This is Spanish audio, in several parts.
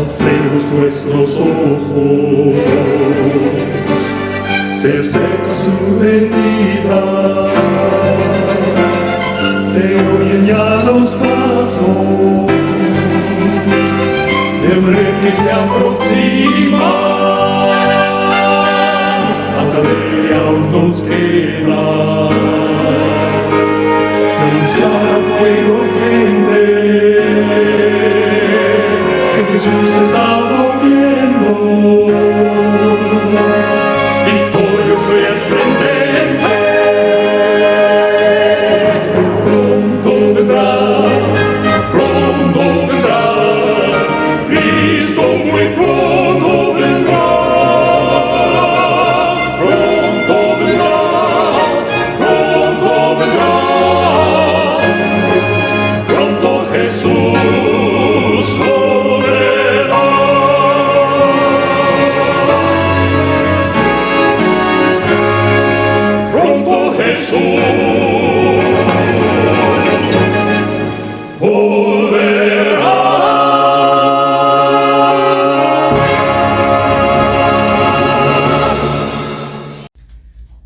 Alcemos nuestros ojos, se acerca su venida, se oyen ya los pasos del Rey que se aproxima. Hasta verle aún nos queda anunciar al pueblo gente que Jesús está volviendo, victorioso y esplendente. Pronto vendrá, Cristo muy pronto vendrá.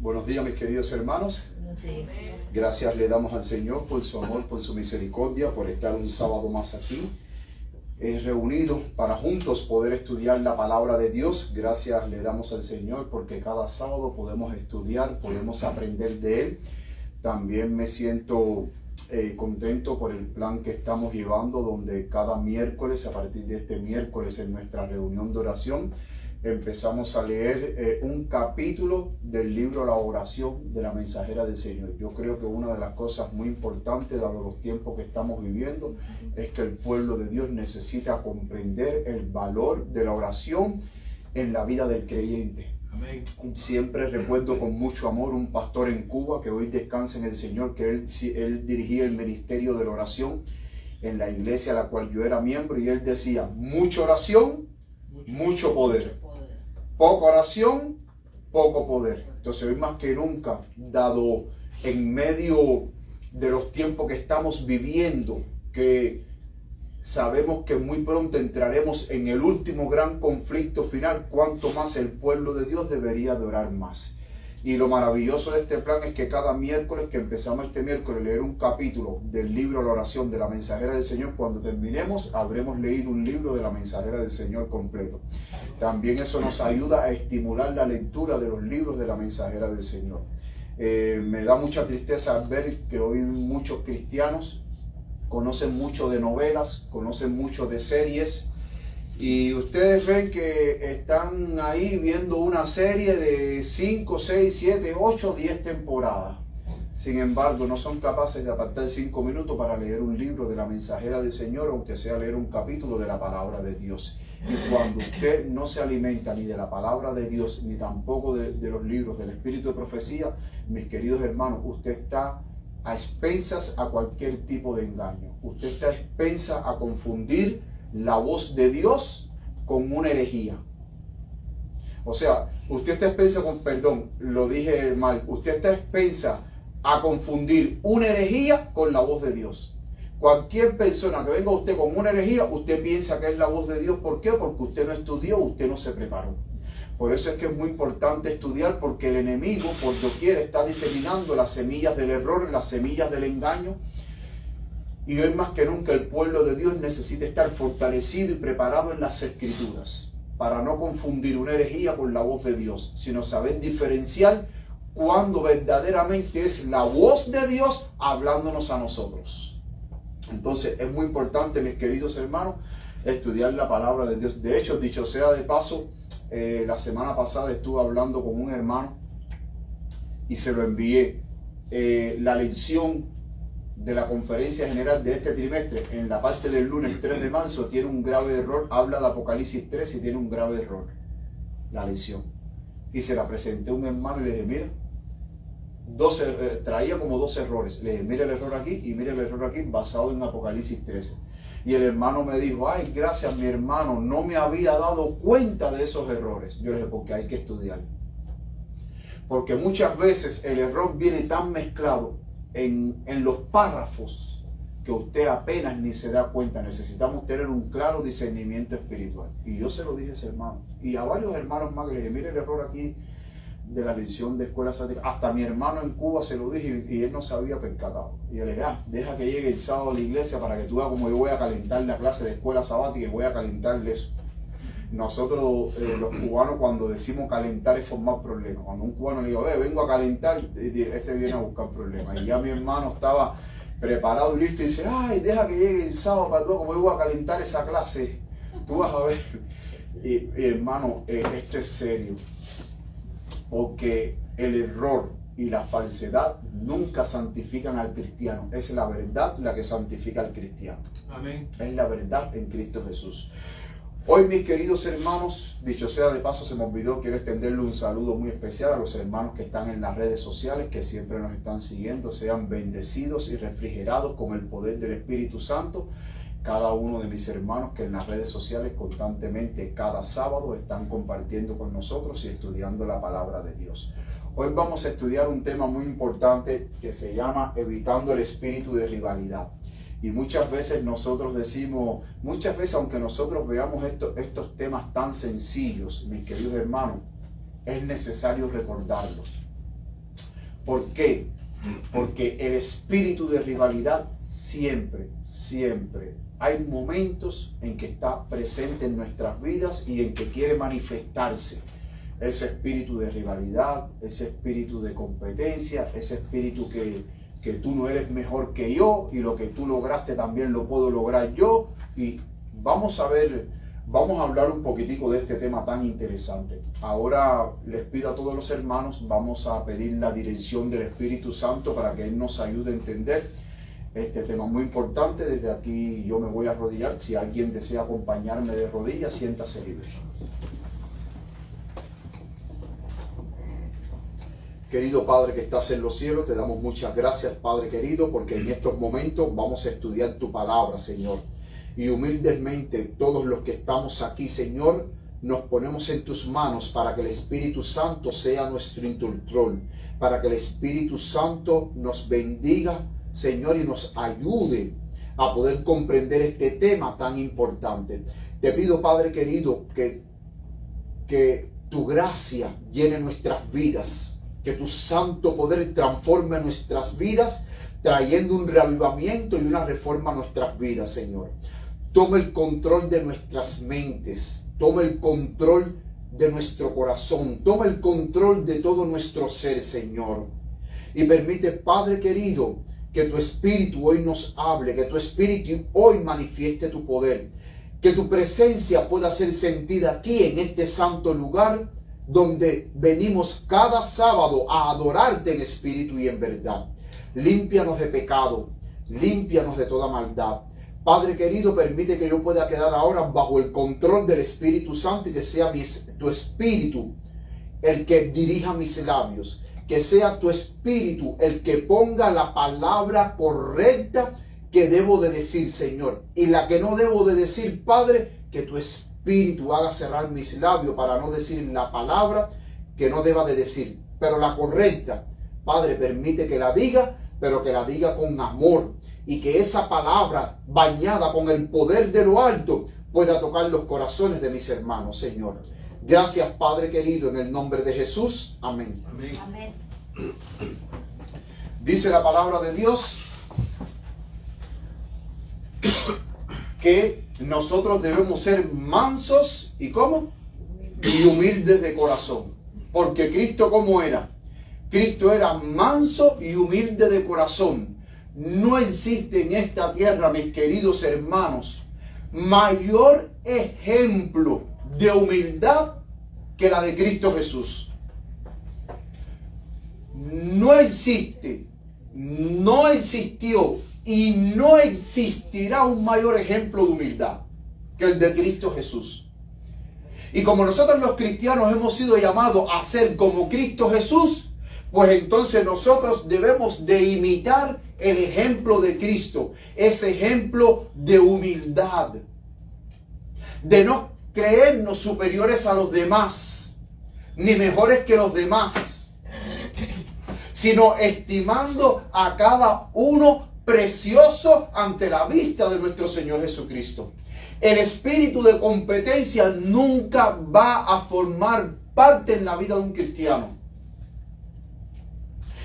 Buenos días, mis queridos hermanos. Gracias le damos al Señor por su amor, por su misericordia, por estar un sábado más aquí, reunidos para juntos poder estudiar la palabra de Dios. Gracias le damos al Señor porque cada sábado podemos estudiar, podemos aprender de Él. También me siento contento por el plan que estamos llevando, donde cada miércoles, a partir de este miércoles en nuestra reunión de oración, empezamos a leer un capítulo del libro La Oración de la Mensajera del Señor. Yo creo que una de las cosas muy importantes, dado los tiempos que estamos viviendo, es que el pueblo de Dios necesita comprender el valor de la oración en la vida del creyente. Amén. Siempre recuerdo con mucho amor un pastor en Cuba, que hoy descansa en el Señor, que él dirigía el ministerio de la oración en la iglesia a la cual yo era miembro, y él decía: mucha oración, mucho poder. Poca oración, poco poder. Entonces hoy más que nunca, dado en medio de los tiempos que estamos viviendo, que sabemos que muy pronto entraremos en el último gran conflicto final, cuanto más el pueblo de Dios debería de orar más. Y lo maravilloso de este plan es que cada miércoles, que empezamos este miércoles a leer un capítulo del libro La Oración de la Mensajera del Señor, cuando terminemos habremos leído un libro de la Mensajera del Señor completo. También eso nos ayuda a estimular la lectura de los libros de la Mensajera del Señor. Me da mucha tristeza ver que hoy muchos cristianos conocen mucho de novelas, conocen mucho de series, y ustedes ven que están ahí viendo una serie de 5, 6, 7, 8, 10 temporadas. Sin embargo, no son capaces de apartar 5 minutos para leer un libro de la Mensajera del Señor, aunque sea leer un capítulo de la palabra de Dios. Y cuando usted no se alimenta ni de la palabra de Dios, ni tampoco de los libros del Espíritu de Profecía, mis queridos hermanos, usted está a expensas a cualquier tipo de engaño. Usted está a expensas a confundir la voz de Dios con una herejía. O sea, usted está a expensas lo dije mal, usted está a expensas a confundir una herejía con la voz de Dios. Cualquier persona que venga a usted con una herejía, usted piensa que es la voz de Dios. ¿Por qué? Porque usted no estudió, usted no se preparó. Por eso es que es muy importante estudiar, porque el enemigo por doquier está diseminando las semillas del error, las semillas del engaño. Y hoy más que nunca el pueblo de Dios necesita estar fortalecido y preparado en las Escrituras para no confundir una herejía con la voz de Dios, sino saber diferenciar cuando verdaderamente es la voz de Dios hablándonos a nosotros. Entonces es muy importante, mis queridos hermanos, estudiar la palabra de Dios. De hecho, dicho sea de paso, la semana pasada estuve hablando con un hermano y se lo envié. La lección de la conferencia general de este trimestre, en la parte del lunes 3 de marzo, tiene un grave error. Habla de Apocalipsis 3 y tiene un grave error la lección. Y se la presenté a un hermano y le dije: mira, traía como 2 errores. Le dije: mira el error aquí y mira el error aquí, basado en Apocalipsis 13. Y el hermano me dijo: ay, gracias mi hermano, no me había dado cuenta de esos errores. Yo le dije: porque hay que estudiar. Porque muchas veces el error viene tan mezclado en los párrafos que usted apenas ni se da cuenta. Necesitamos tener un claro discernimiento espiritual. Y yo se lo dije a ese hermano. Y a varios hermanos más que le dije, mire el error aquí de la lección de escuela sabática. Hasta mi hermano en Cuba se lo dije y él no se había percatado. Y yo le dije, deja que llegue el sábado a la iglesia para que tú veas cómo yo voy a calentar la clase de escuela sabática y voy a calentarle eso. Nosotros los cubanos cuando decimos calentar es formar problemas. Cuando un cubano le digo, vengo a calentar, este viene a buscar problemas. Y ya mi hermano estaba preparado y listo y dice, ay, deja que llegue el sábado para todo, como yo voy a calentar esa clase. Tú vas a ver. Y hermano, esto es serio. Porque el error y la falsedad nunca santifican al cristiano. Es la verdad la que santifica al cristiano. Amén. Es la verdad en Cristo Jesús. Hoy, mis queridos hermanos, dicho sea de paso, se me olvidó, quiero extenderle un saludo muy especial a los hermanos que están en las redes sociales, que siempre nos están siguiendo. Sean bendecidos y refrigerados con el poder del Espíritu Santo. Cada uno de mis hermanos que en las redes sociales constantemente, cada sábado, están compartiendo con nosotros y estudiando la palabra de Dios. Hoy vamos a estudiar un tema muy importante que se llama evitando el espíritu de rivalidad. Y muchas veces nosotros decimos, aunque nosotros veamos estos temas tan sencillos, mis queridos hermanos, es necesario recordarlos. ¿Por qué? Porque el espíritu de rivalidad siempre hay momentos en que está presente en nuestras vidas y en que quiere manifestarse. Ese espíritu de rivalidad, ese espíritu de competencia, ese espíritu que tú no eres mejor que yo y lo que tú lograste también lo puedo lograr yo. Y vamos a hablar un poquitico de este tema tan interesante. Ahora les pido a todos los hermanos, vamos a pedir la dirección del Espíritu Santo para que Él nos ayude a entender este tema muy importante. Desde aquí yo me voy a arrodillar. Si alguien desea acompañarme de rodillas, siéntase libre. Querido Padre que estás en los cielos, te damos muchas gracias, Padre querido, porque en estos momentos vamos a estudiar tu palabra, Señor. Y humildemente todos los que estamos aquí, Señor, nos ponemos en tus manos para que el Espíritu Santo sea nuestro instructor, para que el Espíritu Santo nos bendiga, Señor, y nos ayude a poder comprender este tema tan importante. Te pido, Padre querido, que tu gracia llene nuestras vidas, que tu santo poder transforme nuestras vidas, trayendo un reavivamiento y una reforma a nuestras vidas, Señor. Toma el control de nuestras mentes, toma el control de nuestro corazón, toma el control de todo nuestro ser, Señor. Y permite, Padre querido, que tu Espíritu hoy nos hable, que tu Espíritu hoy manifieste tu poder, que tu presencia pueda ser sentida aquí en este santo lugar, donde venimos cada sábado a adorarte en espíritu y en verdad. Límpianos de pecado, límpianos de toda maldad. Padre querido, permite que yo pueda quedar ahora bajo el control del Espíritu Santo y que sea tu Espíritu el que dirija mis labios. Que sea tu Espíritu el que ponga la palabra correcta que debo de decir, Señor. Y la que no debo de decir, Padre, que tu Espíritu haga cerrar mis labios para no decir la palabra que no deba de decir. Pero la correcta, Padre, permite que la diga, pero que la diga con amor. Y que esa palabra, bañada con el poder de lo alto, pueda tocar los corazones de mis hermanos, Señor. Gracias, Padre querido, en el nombre de Jesús. Amén. Amén. Amén. Dice la palabra de Dios que nosotros debemos ser mansos y ¿cómo? Y humildes de corazón. Porque Cristo, ¿cómo era? Cristo era manso y humilde de corazón. No existe en esta tierra, mis queridos hermanos, mayor ejemplo de humildad que la de Cristo Jesús. No existe, no existió y no existirá un mayor ejemplo de humildad que el de Cristo Jesús. Y como nosotros los cristianos hemos sido llamados a ser como Cristo Jesús, pues entonces nosotros debemos de imitar el ejemplo de Cristo, ese ejemplo de humildad, de no creernos superiores a los demás, ni mejores que los demás, sino estimando a cada uno precioso ante la vista de nuestro Señor Jesucristo. El espíritu de competencia nunca va a formar parte en la vida de un cristiano.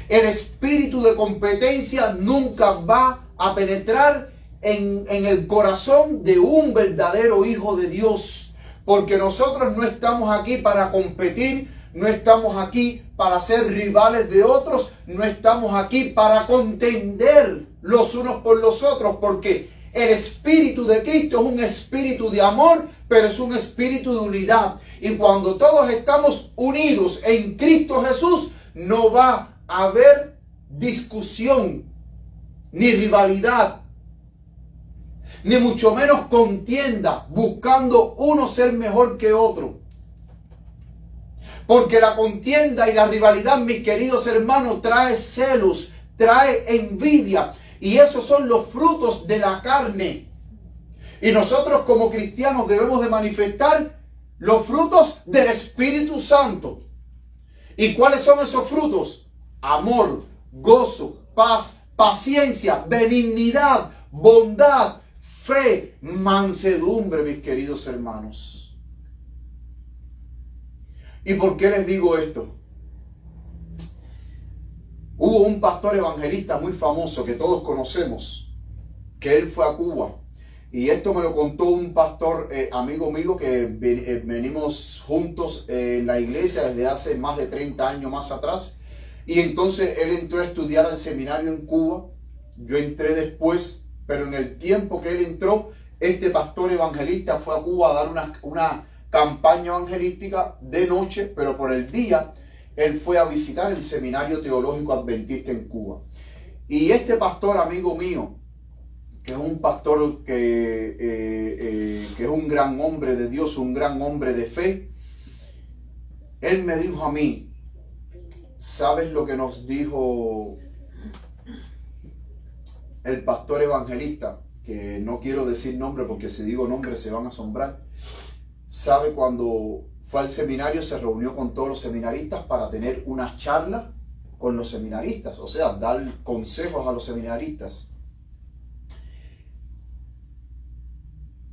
El espíritu de competencia nunca va a penetrar en el corazón de un verdadero hijo de Dios. Porque nosotros no estamos aquí para competir, no estamos aquí para ser rivales de otros, no estamos aquí para contender los unos por los otros, porque el espíritu de Cristo es un espíritu de amor, pero es un espíritu de unidad. Y cuando todos estamos unidos en Cristo Jesús, no va a haber discusión, ni rivalidad, ni mucho menos contienda, buscando uno ser mejor que otro. Porque la contienda y la rivalidad, mis queridos hermanos, trae celos, trae envidia. Y esos son los frutos de la carne. Y nosotros como cristianos debemos de manifestar los frutos del Espíritu Santo. ¿Y cuáles son esos frutos? Amor, gozo, paz, paciencia, benignidad, bondad, fe, mansedumbre, mis queridos hermanos. ¿Y por qué les digo esto? Hubo un pastor evangelista muy famoso que todos conocemos, que él fue a Cuba. Y esto me lo contó un pastor amigo mío que venimos juntos en la iglesia desde hace más de 30 años más atrás. Y entonces él entró a estudiar al seminario en Cuba. Yo entré después, pero en el tiempo que él entró, este pastor evangelista fue a Cuba a dar una campaña evangelística de noche, pero por el día él fue a visitar el Seminario Teológico Adventista en Cuba. Y este pastor amigo mío, que es un pastor que es un gran hombre de Dios, un gran hombre de fe, él me dijo a mí, ¿sabes lo que nos dijo el pastor evangelista? Que no quiero decir nombre porque si digo nombre se van a asombrar. ¿Sabe? Cuando fue al seminario se reunió con todos los seminaristas para tener una charla con los seminaristas, o sea, dar consejos a los seminaristas.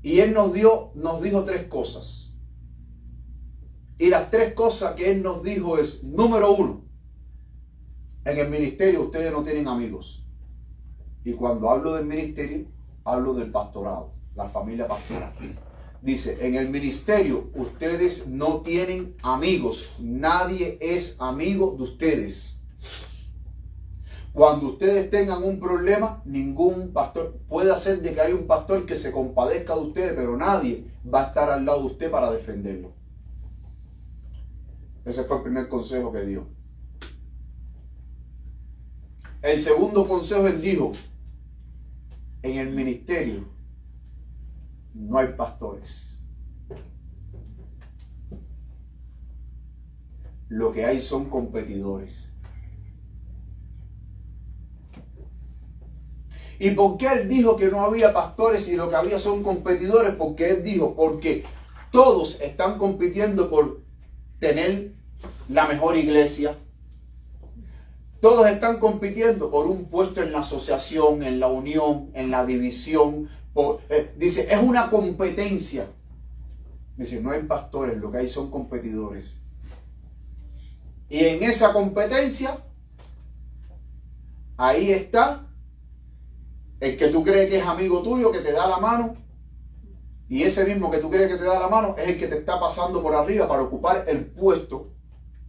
Y él nos dijo 3 cosas. Y las 3 cosas que él nos dijo es, número 1, en el ministerio ustedes no tienen amigos. Y cuando hablo del ministerio, hablo del pastorado, la familia pastoral. Dice, en el ministerio ustedes no tienen amigos. Nadie es amigo de ustedes. Cuando ustedes tengan un problema, ningún pastor, puede hacer de que haya un pastor que se compadezca de ustedes, pero nadie va a estar al lado de usted para defenderlo. Ese fue el primer consejo que dio. El segundo consejo él dijo, en el ministerio no hay pastores. Lo que hay son competidores. ¿Y por qué él dijo que no había pastores y lo que había son competidores? Porque él dijo, porque todos están compitiendo por tener la mejor iglesia. Todos están compitiendo por un puesto en la asociación, en la unión, en la división. Dice, es una competencia. Dice, no hay pastores, lo que hay son competidores. Y en esa competencia, ahí está el que tú crees que es amigo tuyo, que te da la mano. Y ese mismo que tú crees que te da la mano es el que te está pasando por arriba para ocupar el puesto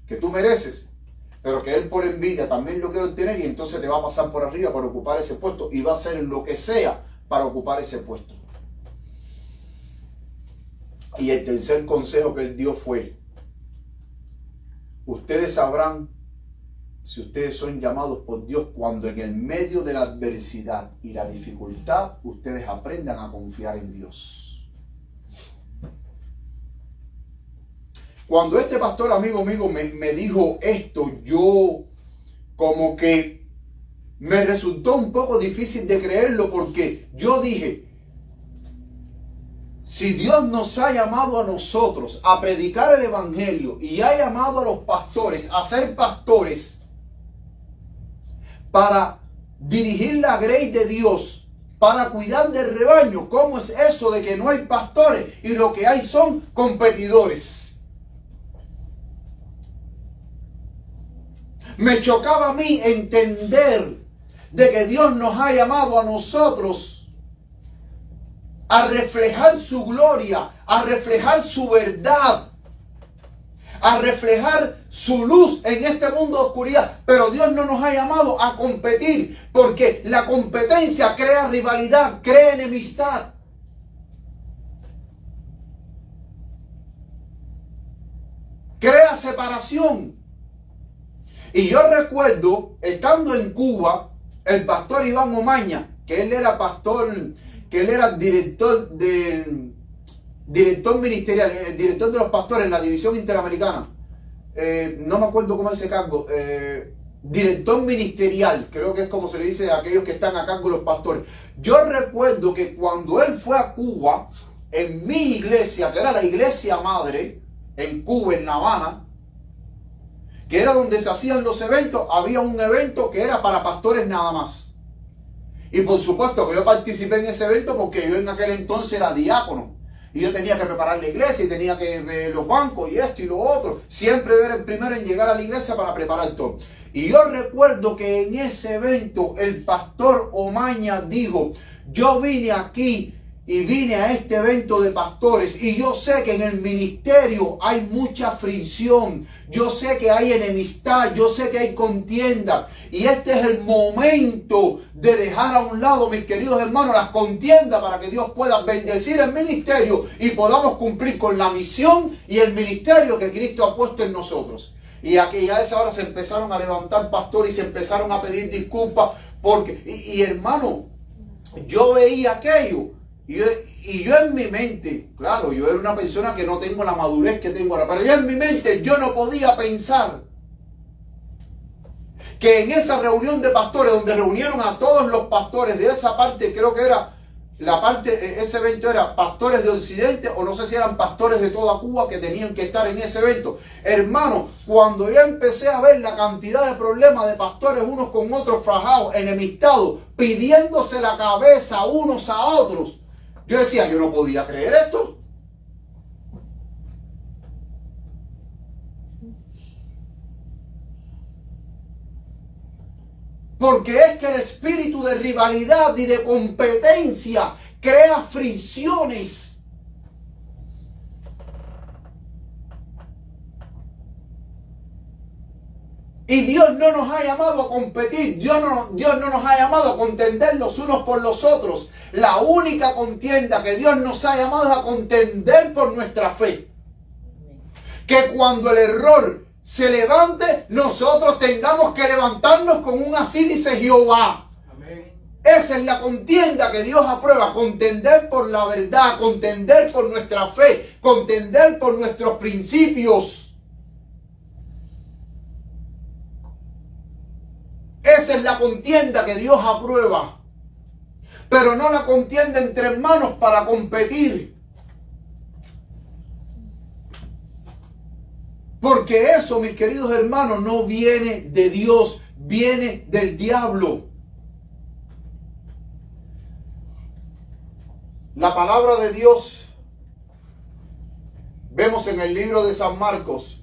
que tú mereces. Pero que él por envidia también lo quiere obtener y entonces te va a pasar por arriba para ocupar ese puesto y va a hacer lo que sea para ocupar ese puesto. Y el tercer consejo que él dio fue, ustedes sabrán si ustedes son llamados por Dios cuando en el medio de la adversidad y la dificultad ustedes aprendan a confiar en Dios. Cuando este pastor amigo mío me dijo esto, yo como que me resultó un poco difícil de creerlo porque yo dije, si Dios nos ha llamado a nosotros a predicar el evangelio y ha llamado a los pastores a ser pastores para dirigir la grey de Dios para cuidar del rebaño. ¿Cómo es eso de que no hay pastores y lo que hay son competidores? Me chocaba a mí entender de que Dios nos ha llamado a nosotros a reflejar su gloria, a reflejar su verdad, a reflejar su luz en este mundo de oscuridad. Pero Dios no nos ha llamado a competir, porque la competencia crea rivalidad, crea enemistad. Crea separación. Y yo recuerdo, estando en Cuba, el pastor Iván Omaña, que él era pastor, que él era director ministerial, el director de los pastores en la división interamericana. No me acuerdo cómo es ese cargo. Director ministerial, creo que es como se le dice a aquellos que están a cargo de los pastores. Yo recuerdo que cuando él fue a Cuba, en mi iglesia, que era la iglesia madre, en Cuba, en La Habana, que era donde se hacían los eventos, había un evento que era para pastores nada más. Y por supuesto que yo participé en ese evento porque yo en aquel entonces era diácono. Y yo tenía que preparar la iglesia y tenía que ver los bancos y esto y lo otro. Siempre era el primero en llegar a la iglesia para preparar todo. Y yo recuerdo que en ese evento el pastor Omaña dijo: yo vine aquí y vine a este evento de pastores y yo sé que en el ministerio hay mucha fricción, yo sé que hay enemistad, yo sé que hay contienda, y este es el momento de dejar a un lado, mis queridos hermanos, las contiendas para que Dios pueda bendecir el ministerio y podamos cumplir con la misión y el ministerio que Cristo ha puesto en nosotros. Y aquí a esa hora se empezaron a levantar pastores y se empezaron a pedir disculpas porque, y hermano, yo veía aquello. Y yo en mi mente, claro, yo era una persona que no tengo la madurez que tengo ahora, pero yo en mi mente yo no podía pensar que en esa reunión de pastores, donde reunieron a todos los pastores de esa parte, creo que era la parte, ese evento era pastores de Occidente, o no sé si eran pastores de toda Cuba que tenían que estar en ese evento. Hermano, cuando yo empecé a ver la cantidad de problemas de pastores unos con otros, fajados, enemistados, pidiéndose la cabeza unos a otros, yo decía, yo no podía creer esto. Porque es que el espíritu de rivalidad y de competencia crea fricciones. Y Dios no nos ha llamado a competir, Dios no nos ha llamado a contender los unos por los otros. La única contienda que Dios nos ha llamado es a contender por nuestra fe. Que cuando el error se levante, nosotros tengamos que levantarnos con un así dice Jehová. Amén. Esa es la contienda que Dios aprueba, contender por la verdad, contender por nuestra fe, contender por nuestros principios. Esa es la contienda que Dios aprueba. Pero no la contienda entre hermanos para competir. Porque eso, mis queridos hermanos, no viene de Dios, viene del diablo. La palabra de Dios, vemos en el libro de San Marcos,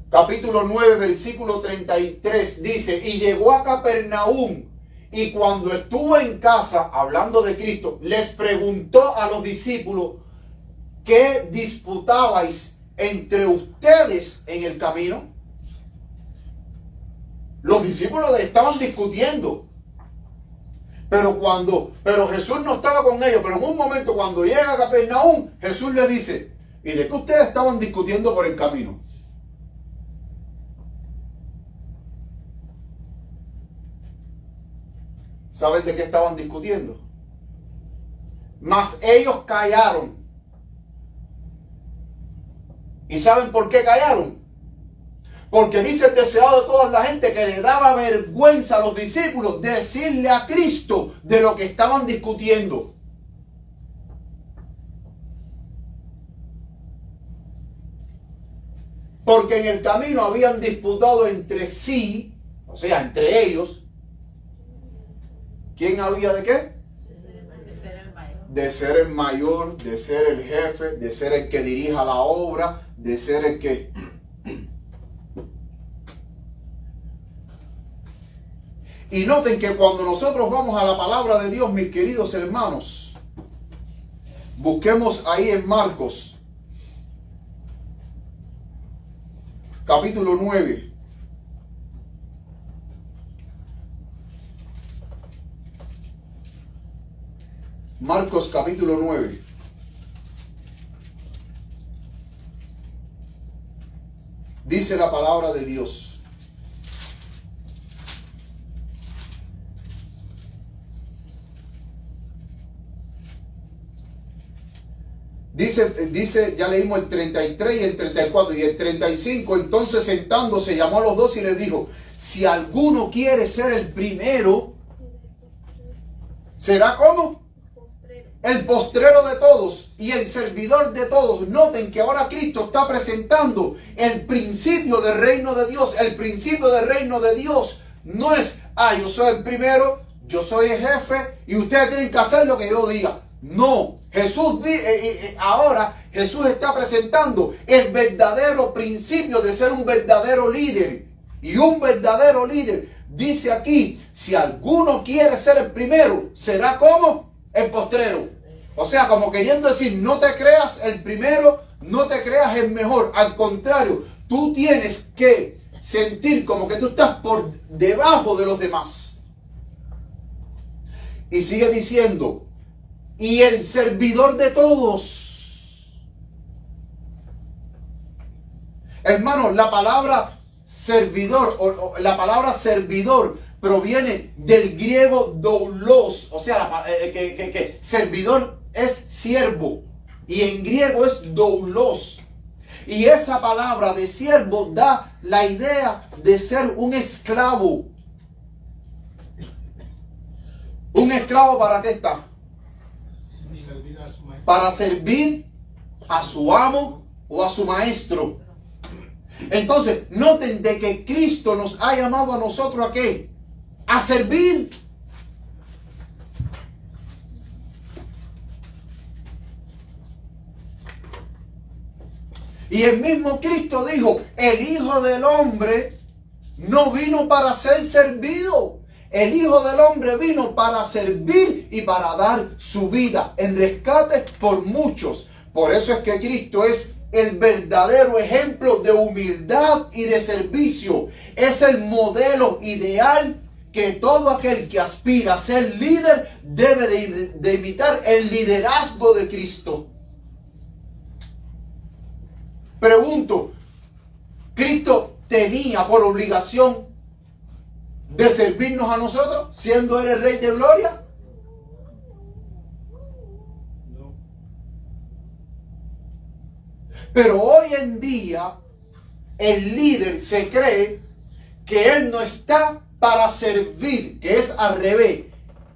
capítulo 9, versículo 33, dice: y llegó a Capernaum, y cuando estuvo en casa, hablando de Cristo, les preguntó a los discípulos: ¿qué disputabais entre ustedes en el camino? Los discípulos estaban discutiendo. Pero Jesús no estaba con ellos. Pero en un momento, cuando llega a Capernaum, Jesús le dice: ¿y de qué ustedes estaban discutiendo por el camino? ¿Saben de qué estaban discutiendo? Mas ellos callaron. ¿Y saben por qué callaron? Porque dice el deseado de toda la gente que le daba vergüenza a los discípulos decirle a Cristo de lo que estaban discutiendo. Porque en el camino habían disputado entre sí, o sea, entre ellos, ¿Quién había de qué? De ser el mayor, de ser el jefe, de ser el que dirija la obra, de ser el que... Y noten que cuando nosotros vamos a la palabra de Dios, mis queridos hermanos, busquemos ahí en Marcos, capítulo 9. Marcos capítulo 9. Dice la palabra de Dios. Dice, ya leímos el 33 y el 34 y el 35. Entonces sentándose llamó a los dos y les dijo: si alguno quiere ser el primero, ¿será cómo? El postrero de todos y el servidor de todos. Noten que ahora Cristo está presentando el principio del reino de Dios. El principio del reino de Dios no es: yo soy el primero, yo soy el jefe y ustedes tienen que hacer lo que yo diga. No, ahora Jesús está presentando el verdadero principio de ser un verdadero líder. Y un verdadero líder dice aquí: si alguno quiere ser el primero, será como el postrero. O sea, como queriendo decir, no te creas el primero, no te creas el mejor. Al contrario, tú tienes que sentir como que tú estás por debajo de los demás. Y sigue diciendo: y el servidor de todos. Hermanos, la palabra servidor o la palabra servidor proviene del griego doulos, o sea, que servidor es siervo y en griego es doulos. Y esa palabra de siervo da la idea de ser un esclavo. ¿Un esclavo para qué está? Para servir a su amo o a su maestro. Entonces, noten de que Cristo nos ha llamado a nosotros ¿a qué? A servir. Y el mismo Cristo dijo: el Hijo del Hombre no vino para ser servido. El Hijo del Hombre vino para servir y para dar su vida en rescate por muchos. Por eso es que Cristo es el verdadero ejemplo de humildad y de servicio. Es el modelo ideal que todo aquel que aspira a ser líder debe de imitar el liderazgo de Cristo. Pregunto, ¿Cristo tenía por obligación de servirnos a nosotros, siendo Él el Rey de Gloria? No. Pero hoy en día, el líder se cree que Él no está para servir, que es al revés,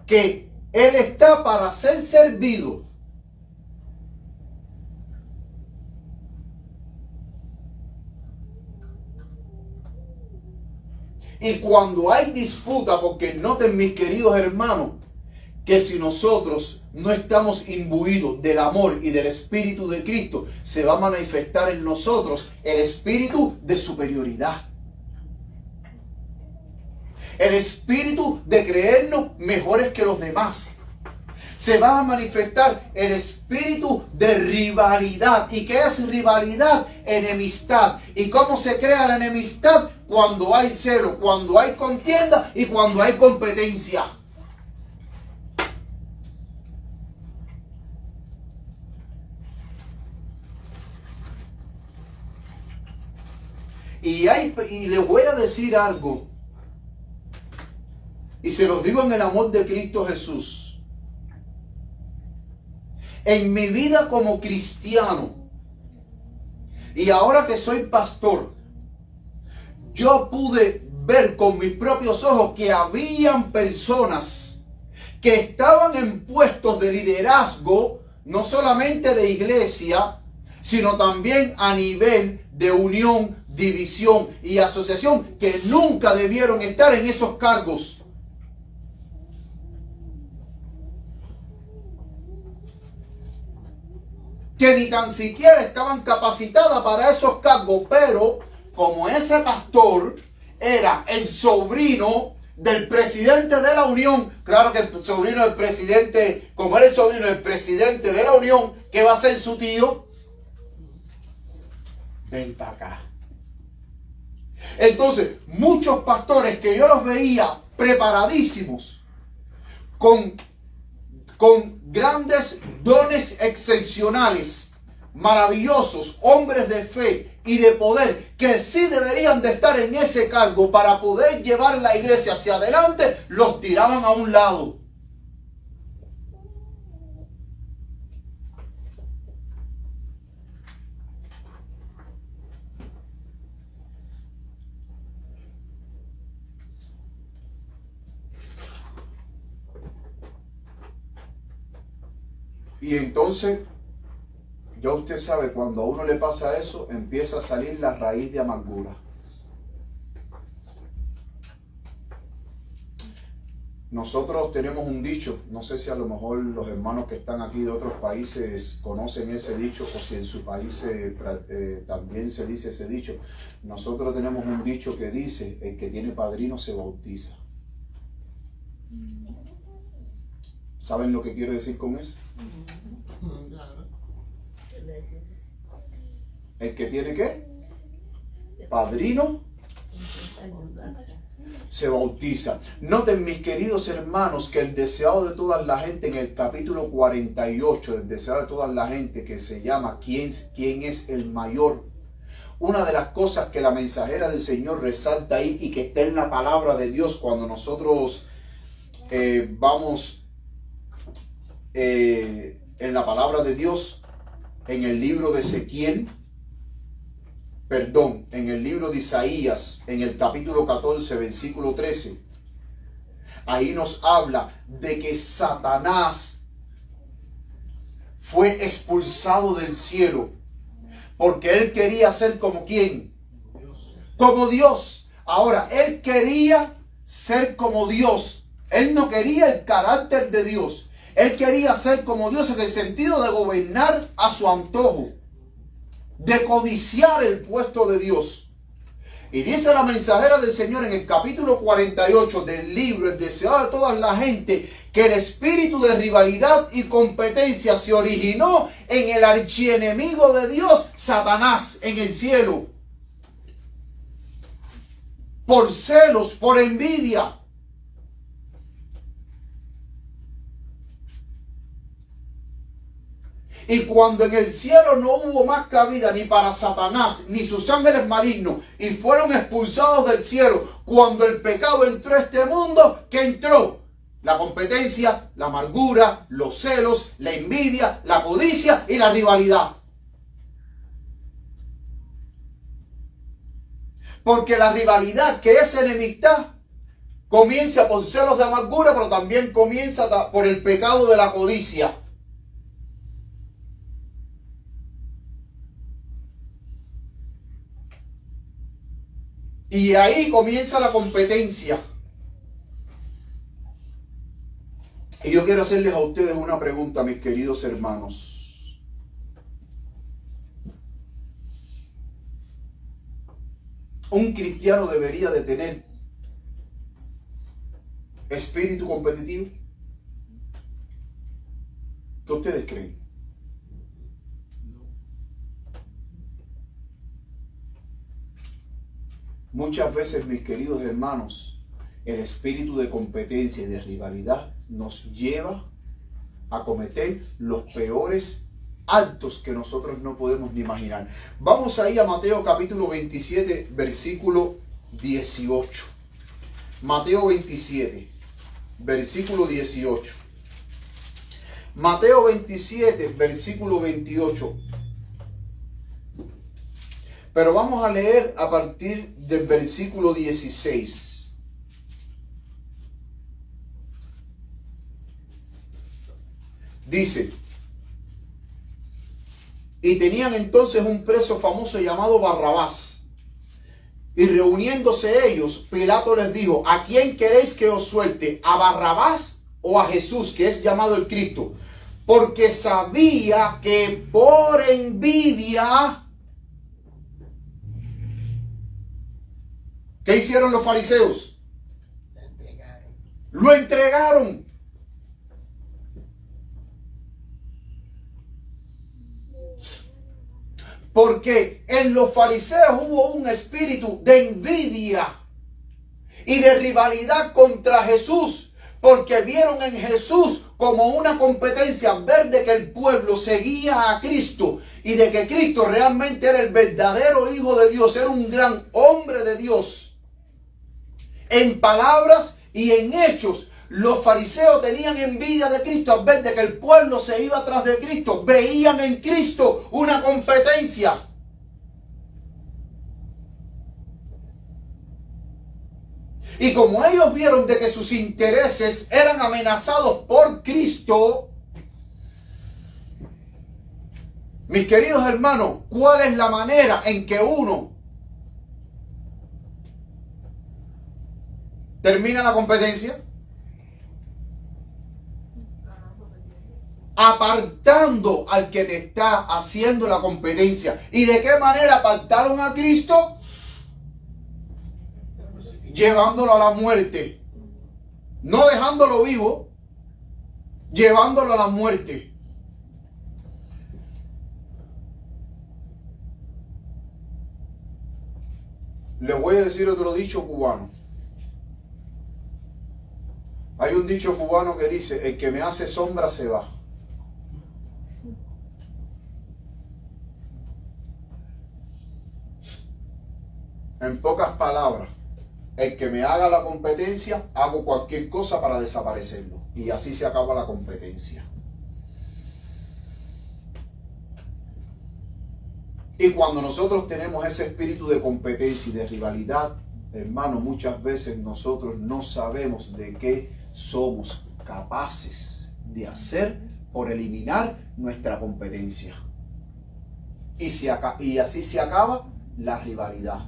que Él está para ser servido. Y cuando hay disputa, porque noten mis queridos hermanos, que si nosotros no estamos imbuidos del amor y del Espíritu de Cristo, se va a manifestar en nosotros el espíritu de superioridad. El espíritu de creernos mejores que los demás. Se va a manifestar el espíritu de rivalidad. ¿Y qué es rivalidad? Enemistad. ¿Y cómo se crea la enemistad? Cuando hay celo, cuando hay contienda y cuando hay competencia. Y les voy a decir algo. Y se los digo en el amor de Cristo Jesús. En mi vida como cristiano, y ahora que soy pastor, yo pude ver con mis propios ojos que habían personas que estaban en puestos de liderazgo, no solamente de iglesia, sino también a nivel de unión, división y asociación, que nunca debieron estar en esos cargos. que ni tan siquiera estaban capacitadas para esos cargos, pero como ese pastor era el sobrino del presidente de la Unión, claro que el sobrino del presidente, como era el sobrino del presidente de la Unión, ¿qué va a ser su tío? Ven para acá. Entonces, muchos pastores que yo los veía preparadísimos, con grandes dones excepcionales, maravillosos, hombres de fe y de poder, que sí deberían de estar en ese cargo para poder llevar la iglesia hacia adelante, los tiraban a un lado. Y entonces, ya usted sabe, cuando a uno le pasa eso, empieza a salir la raíz de amargura. Nosotros tenemos un dicho, no sé si a lo mejor los hermanos que están aquí de otros países conocen ese dicho, o si en su país también se dice ese dicho. Nosotros tenemos un dicho que dice, el que tiene padrino se bautiza. ¿Saben lo que quiero decir con eso? ¿El que tiene qué? Padrino se bautiza. Noten, mis queridos hermanos, que el deseado de toda la gente, en el capítulo 48, el deseado de toda la gente, que se llama ¿Quién es el mayor? Una de las cosas que la mensajera del Señor resalta ahí y que está en la palabra de Dios cuando nosotros vamos en la palabra de Dios, en el libro de Ezequiel, en el libro de Isaías, en el capítulo 14, versículo 13, ahí nos habla de que Satanás fue expulsado del cielo, porque él quería ser como ¿quién? Como Dios. Ahora, él quería ser como Dios. Él no quería el carácter de Dios. Él quería ser como Dios en el sentido de gobernar a su antojo, de codiciar el puesto de Dios. Y dice la mensajera del Señor en el capítulo 48 del libro El deseado de toda la gente, que el espíritu de rivalidad y competencia se originó en el archienemigo de Dios, Satanás, en el cielo. Por celos, por envidia. Y cuando en el cielo no hubo más cabida ni para Satanás ni sus ángeles malignos y fueron expulsados del cielo, cuando el pecado entró a este mundo, ¿qué entró? La competencia, la amargura, los celos, la envidia, la codicia y la rivalidad. Porque la rivalidad, que es enemistad, comienza por celos de amargura, pero también comienza por el pecado de la codicia. Y ahí comienza la competencia. Y yo quiero hacerles a ustedes una pregunta, mis queridos hermanos. ¿Un cristiano debería de tener espíritu competitivo? ¿Qué ustedes creen? Muchas veces, mis queridos hermanos, el espíritu de competencia y de rivalidad nos lleva a cometer los peores actos que nosotros no podemos ni imaginar. Vamos ahí a Mateo capítulo 27, versículo 18. Mateo 27, versículo 18. Mateo 27, versículo 28. Pero vamos a leer a partir del versículo 16. Dice: y tenían entonces un preso famoso llamado Barrabás. Y reuniéndose ellos, Pilato les dijo: ¿a quién queréis que os suelte? ¿A Barrabás o a Jesús, que es llamado el Cristo? porque sabía que por envidia, ¿qué hicieron los fariseos? Lo entregaron. Porque en los fariseos hubo un espíritu de envidia y de rivalidad contra Jesús, porque vieron en Jesús como una competencia, ver de que el pueblo seguía a Cristo y de que Cristo realmente era el verdadero Hijo de Dios, era un gran hombre de Dios. En palabras y en hechos, los fariseos tenían envidia de Cristo al ver de que el pueblo se iba tras de Cristo. Veían en Cristo una competencia. Y como ellos vieron de que sus intereses eran amenazados por Cristo, mis queridos hermanos, ¿cuál es la manera en que uno termina la competencia? Apartando al que te está haciendo la competencia. ¿Y de qué manera apartaron a Cristo? Llevándolo a la muerte. No dejándolo vivo, llevándolo a la muerte. Les voy a decir otro dicho cubano. Hay un dicho cubano que dice: el que me hace sombra se va. En pocas palabras, el que me haga la competencia, hago cualquier cosa para desaparecerlo. Y así se acaba la competencia. Y cuando nosotros tenemos ese espíritu de competencia y de rivalidad, hermano, muchas veces nosotros no sabemos de qué somos capaces de hacer por eliminar nuestra competencia. Y así se acaba la rivalidad.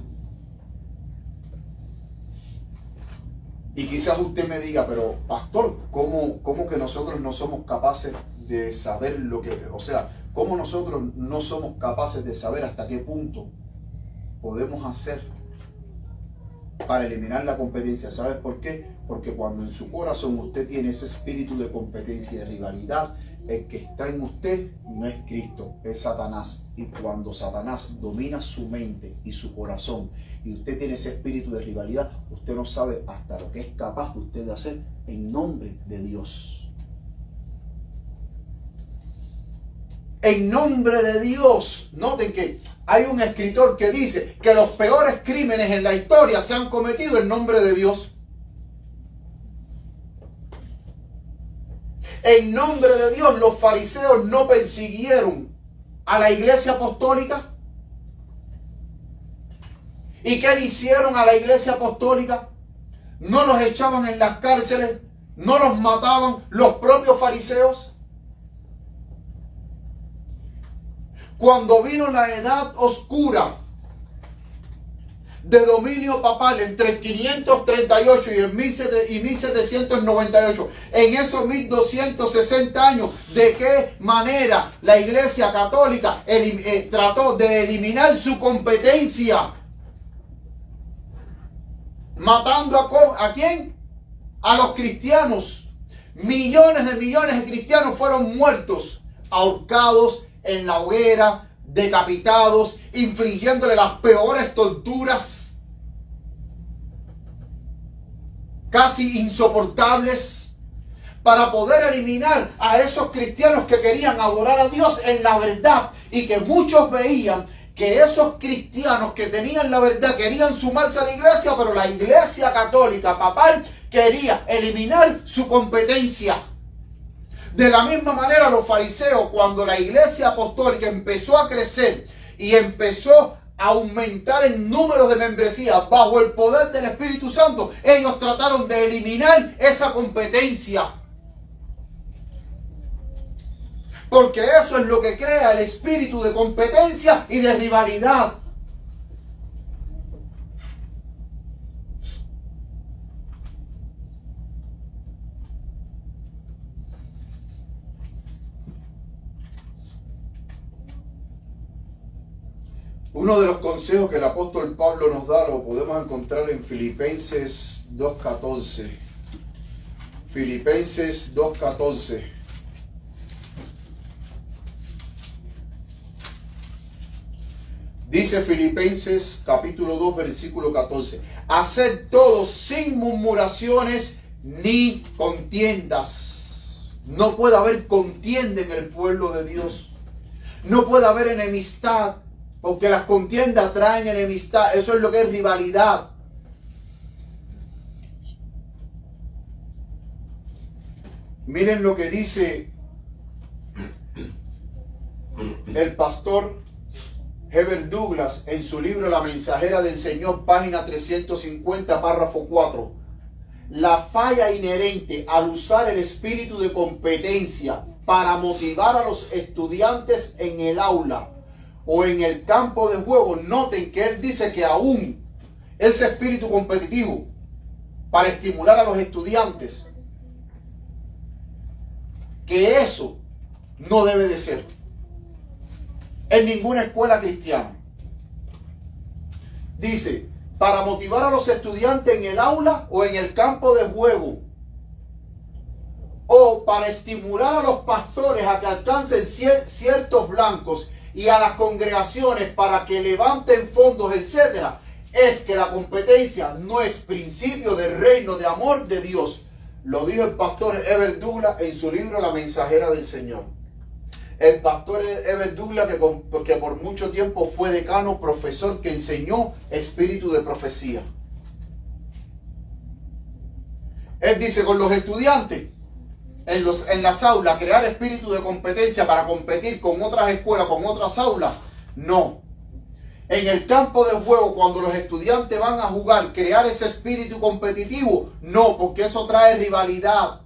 Y quizás usted me diga: pero pastor, ¿cómo que nosotros no somos capaces de saber lo que... O sea, ¿cómo nosotros no somos capaces de saber hasta qué punto podemos hacer para eliminar la competencia? ¿Sabes por qué? Porque cuando en su corazón usted tiene ese espíritu de competencia y de rivalidad, el que está en usted no es Cristo, es Satanás. Y cuando Satanás domina su mente y su corazón, y usted tiene ese espíritu de rivalidad, usted no sabe hasta lo que es capaz de usted de hacer en nombre de Dios. En nombre de Dios. Noten que hay un escritor que dice que los peores crímenes en la historia se han cometido en nombre de Dios. En nombre de Dios, los fariseos no persiguieron a la iglesia apostólica. ¿Y qué le hicieron a la iglesia apostólica? No los echaban en las cárceles, no los mataban los propios fariseos. Cuando vino la edad oscura de dominio papal entre el 538 y el 1798, en esos 1260 años, ¿de qué manera la Iglesia Católica trató de eliminar su competencia? Matando ¿a quién? A los cristianos. Millones de cristianos fueron muertos, ahorcados en la hoguera, decapitados, infligiéndole las peores torturas, casi insoportables, para poder eliminar a esos cristianos que querían adorar a Dios en la verdad, y que muchos veían que esos cristianos que tenían la verdad querían sumarse a la iglesia, pero la iglesia católica papal quería eliminar su competencia. De la misma manera, los fariseos, cuando la iglesia apostólica empezó a crecer y empezó a aumentar el número de membresías bajo el poder del Espíritu Santo, ellos trataron de eliminar esa competencia. Porque eso es lo que crea el espíritu de competencia y de rivalidad. Uno de los consejos que el apóstol Pablo nos da lo podemos encontrar en Filipenses 2:14. Filipenses 2:14. Dice Filipenses capítulo 2 versículo 14. Haced todo sin murmuraciones ni contiendas. No puede haber contienda en el pueblo de Dios. No puede haber enemistad, porque las contiendas traen enemistad. Eso es lo que es rivalidad. Miren lo que dice el pastor Heber Douglas en su libro La Mensajera del Señor, página 350, párrafo 4. La falla inherente al usar el espíritu de competencia para motivar a los estudiantes en el aula o en el campo de juego. Noten que él dice que aún ese espíritu competitivo para estimular a los estudiantes, que eso no debe de ser en ninguna escuela cristiana. Dice, para motivar a los estudiantes en el aula o en el campo de juego, o para estimular a los pastores a que alcancen ciertos blancos y a las congregaciones para que levanten fondos, etc., es que la competencia no es principio del reino de amor de Dios. Lo dijo el pastor Heber Douglas en su libro La Mensajera del Señor. El pastor Heber Douglas, que por mucho tiempo fue decano, profesor, que enseñó espíritu de profecía. Él dice, con los estudiantes en las aulas, crear espíritu de competencia para competir con otras escuelas, con otras aulas, no. En el campo de juego, cuando los estudiantes van a jugar, crear ese espíritu competitivo, no, porque eso trae rivalidad,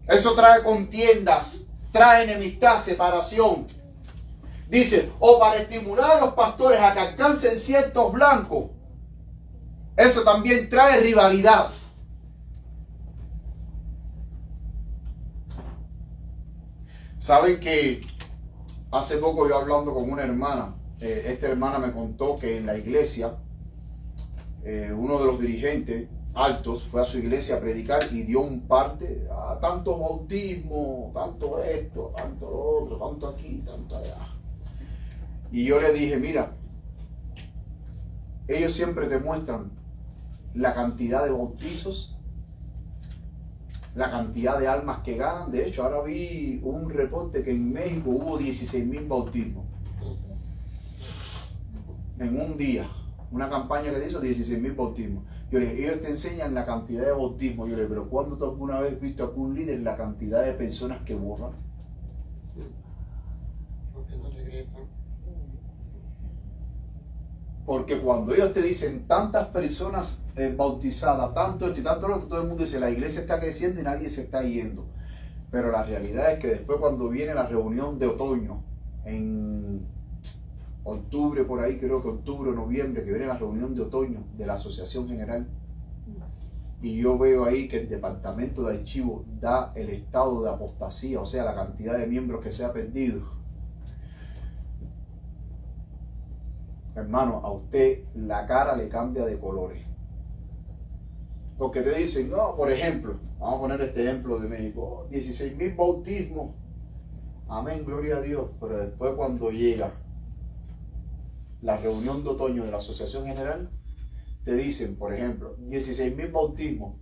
eso trae contiendas, trae enemistad, separación. Dice, o para estimular a los pastores a que alcancen ciertos blancos, eso también trae rivalidad. Saben que hace poco yo hablando con una hermana, esta hermana me contó que en la iglesia uno de los dirigentes altos fue a su iglesia a predicar y dio un parte a tanto bautismo, tanto esto, tanto lo otro, tanto aquí, tanto allá. Y yo le dije, mira, ellos siempre te muestran la cantidad de bautizos, la cantidad de almas que ganan. De hecho, ahora vi un reporte que en México hubo 16,000 bautismos en un día. Una campaña que hizo 16,000 bautismos. Yo le dije, ellos te enseñan la cantidad de bautismos. Yo le dije, pero ¿cuándo tú alguna vez has visto a algún líder la cantidad de personas que borran? Porque no regresan. Porque cuando ellos te dicen tantas personas bautizadas, tanto esto y tanto lo otro, todo el mundo dice, la iglesia está creciendo y nadie se está yendo. Pero la realidad es que después, cuando viene la reunión de otoño, en octubre, por ahí creo que octubre o noviembre, que viene la reunión de otoño de la Asociación General, y yo veo ahí que el departamento de archivos da el estado de apostasía, o sea, la cantidad de miembros que se ha perdido. Hermano, a usted la cara le cambia de colores. Porque te dicen, no, por ejemplo, vamos a poner este ejemplo de México, 16,000 bautismos, amén, gloria a Dios, pero después cuando llega la reunión de otoño de la Asociación General, te dicen, por ejemplo, 16,000 bautismos,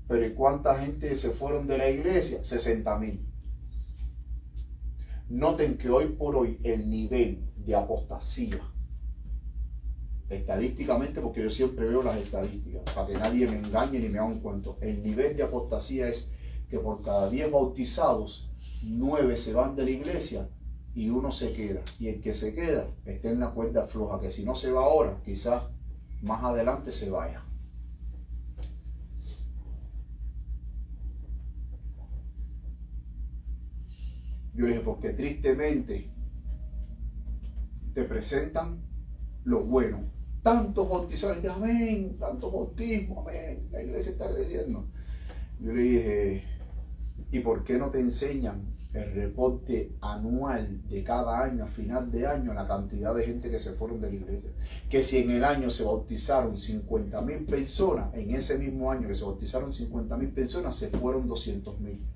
pero ¿y cuánta gente se fueron de la iglesia? 60,000. Noten que hoy por hoy el nivel de apostasía, estadísticamente, porque yo siempre veo las estadísticas, para que nadie me engañe ni me haga un cuento, el nivel de apostasía es que por cada 10 bautizados, 9 se van de la iglesia y 1 se queda. Y el que se queda está en la cuerda floja, que si no se va ahora, quizás más adelante se vaya. Yo le dije, porque tristemente te presentan lo bueno. Tantos bautizados, y amén, tantos bautismos, amén, la iglesia está creciendo. Yo le dije, ¿y por qué no te enseñan el reporte anual de cada año, a final de año, la cantidad de gente que se fueron de la iglesia. Que si en el año se bautizaron 50,000 personas, en ese mismo año que se bautizaron 50,000 personas, se fueron 200,000.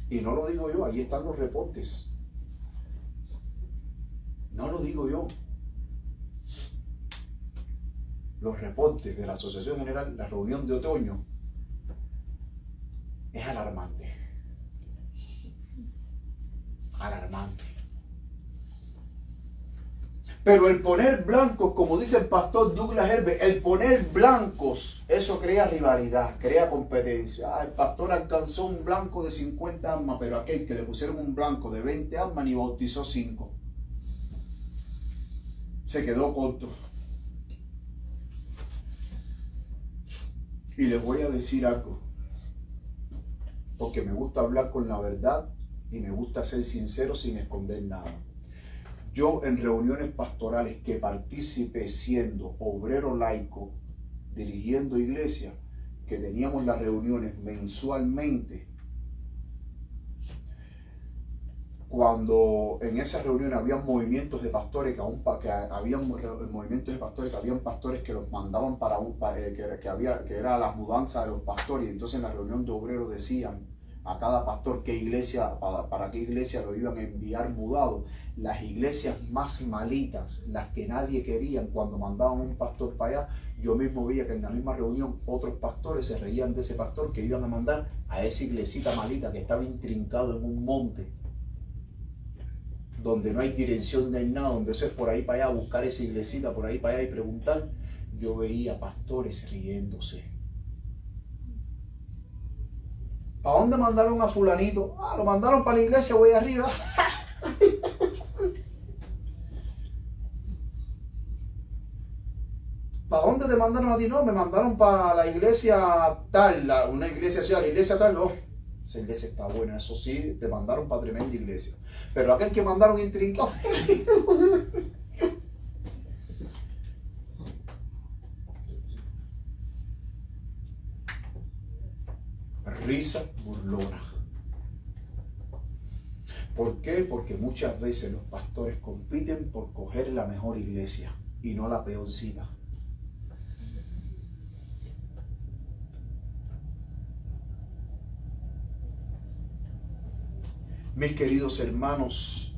Y no lo digo yo, ahí están los reportes. No lo digo yo. Los reportes de la Asociación General, la reunión de otoño, es alarmante. Alarmante. Pero el poner blancos, como dice el pastor Douglas Herbert, el poner blancos, eso crea rivalidad, crea competencia. El pastor alcanzó un blanco de 50 almas, pero aquel que le pusieron un blanco de 20 almas ni bautizó 5. Se quedó corto. Y les voy a decir algo, porque me gusta hablar con la verdad y me gusta ser sincero sin esconder nada. Yo en reuniones pastorales que participé siendo obrero laico, dirigiendo iglesia, que teníamos las reuniones mensualmente, cuando en esas reuniones habían movimientos de pastores que habían pastores que los mandaban para que era la mudanza de los pastores, y entonces en la reunión de obreros decían a cada pastor qué iglesia, para qué iglesia lo iban a enviar mudado. Las iglesias más malitas, las que nadie quería, cuando mandaban un pastor para allá, yo mismo veía que en la misma reunión otros pastores se reían de ese pastor que iban a mandar a esa iglesita malita que estaba intrincado en un monte, donde no hay dirección de nada, donde eso es por ahí para allá, buscar esa iglesita por ahí para allá y preguntar. Yo veía pastores riéndose. ¿Para dónde mandaron a fulanito? Ah, lo mandaron para la iglesia, voy arriba. ¿Para dónde te mandaron a ti? No, me mandaron para la iglesia tal, una iglesia ciudad, la iglesia tal, no. Esa iglesia está buena, eso sí, te mandaron para tremenda iglesia. Pero aquel que mandaron intrincado. Risa burlona. ¿Por qué? Porque muchas veces los pastores compiten por coger la mejor iglesia y no la peorcita. Mis queridos hermanos,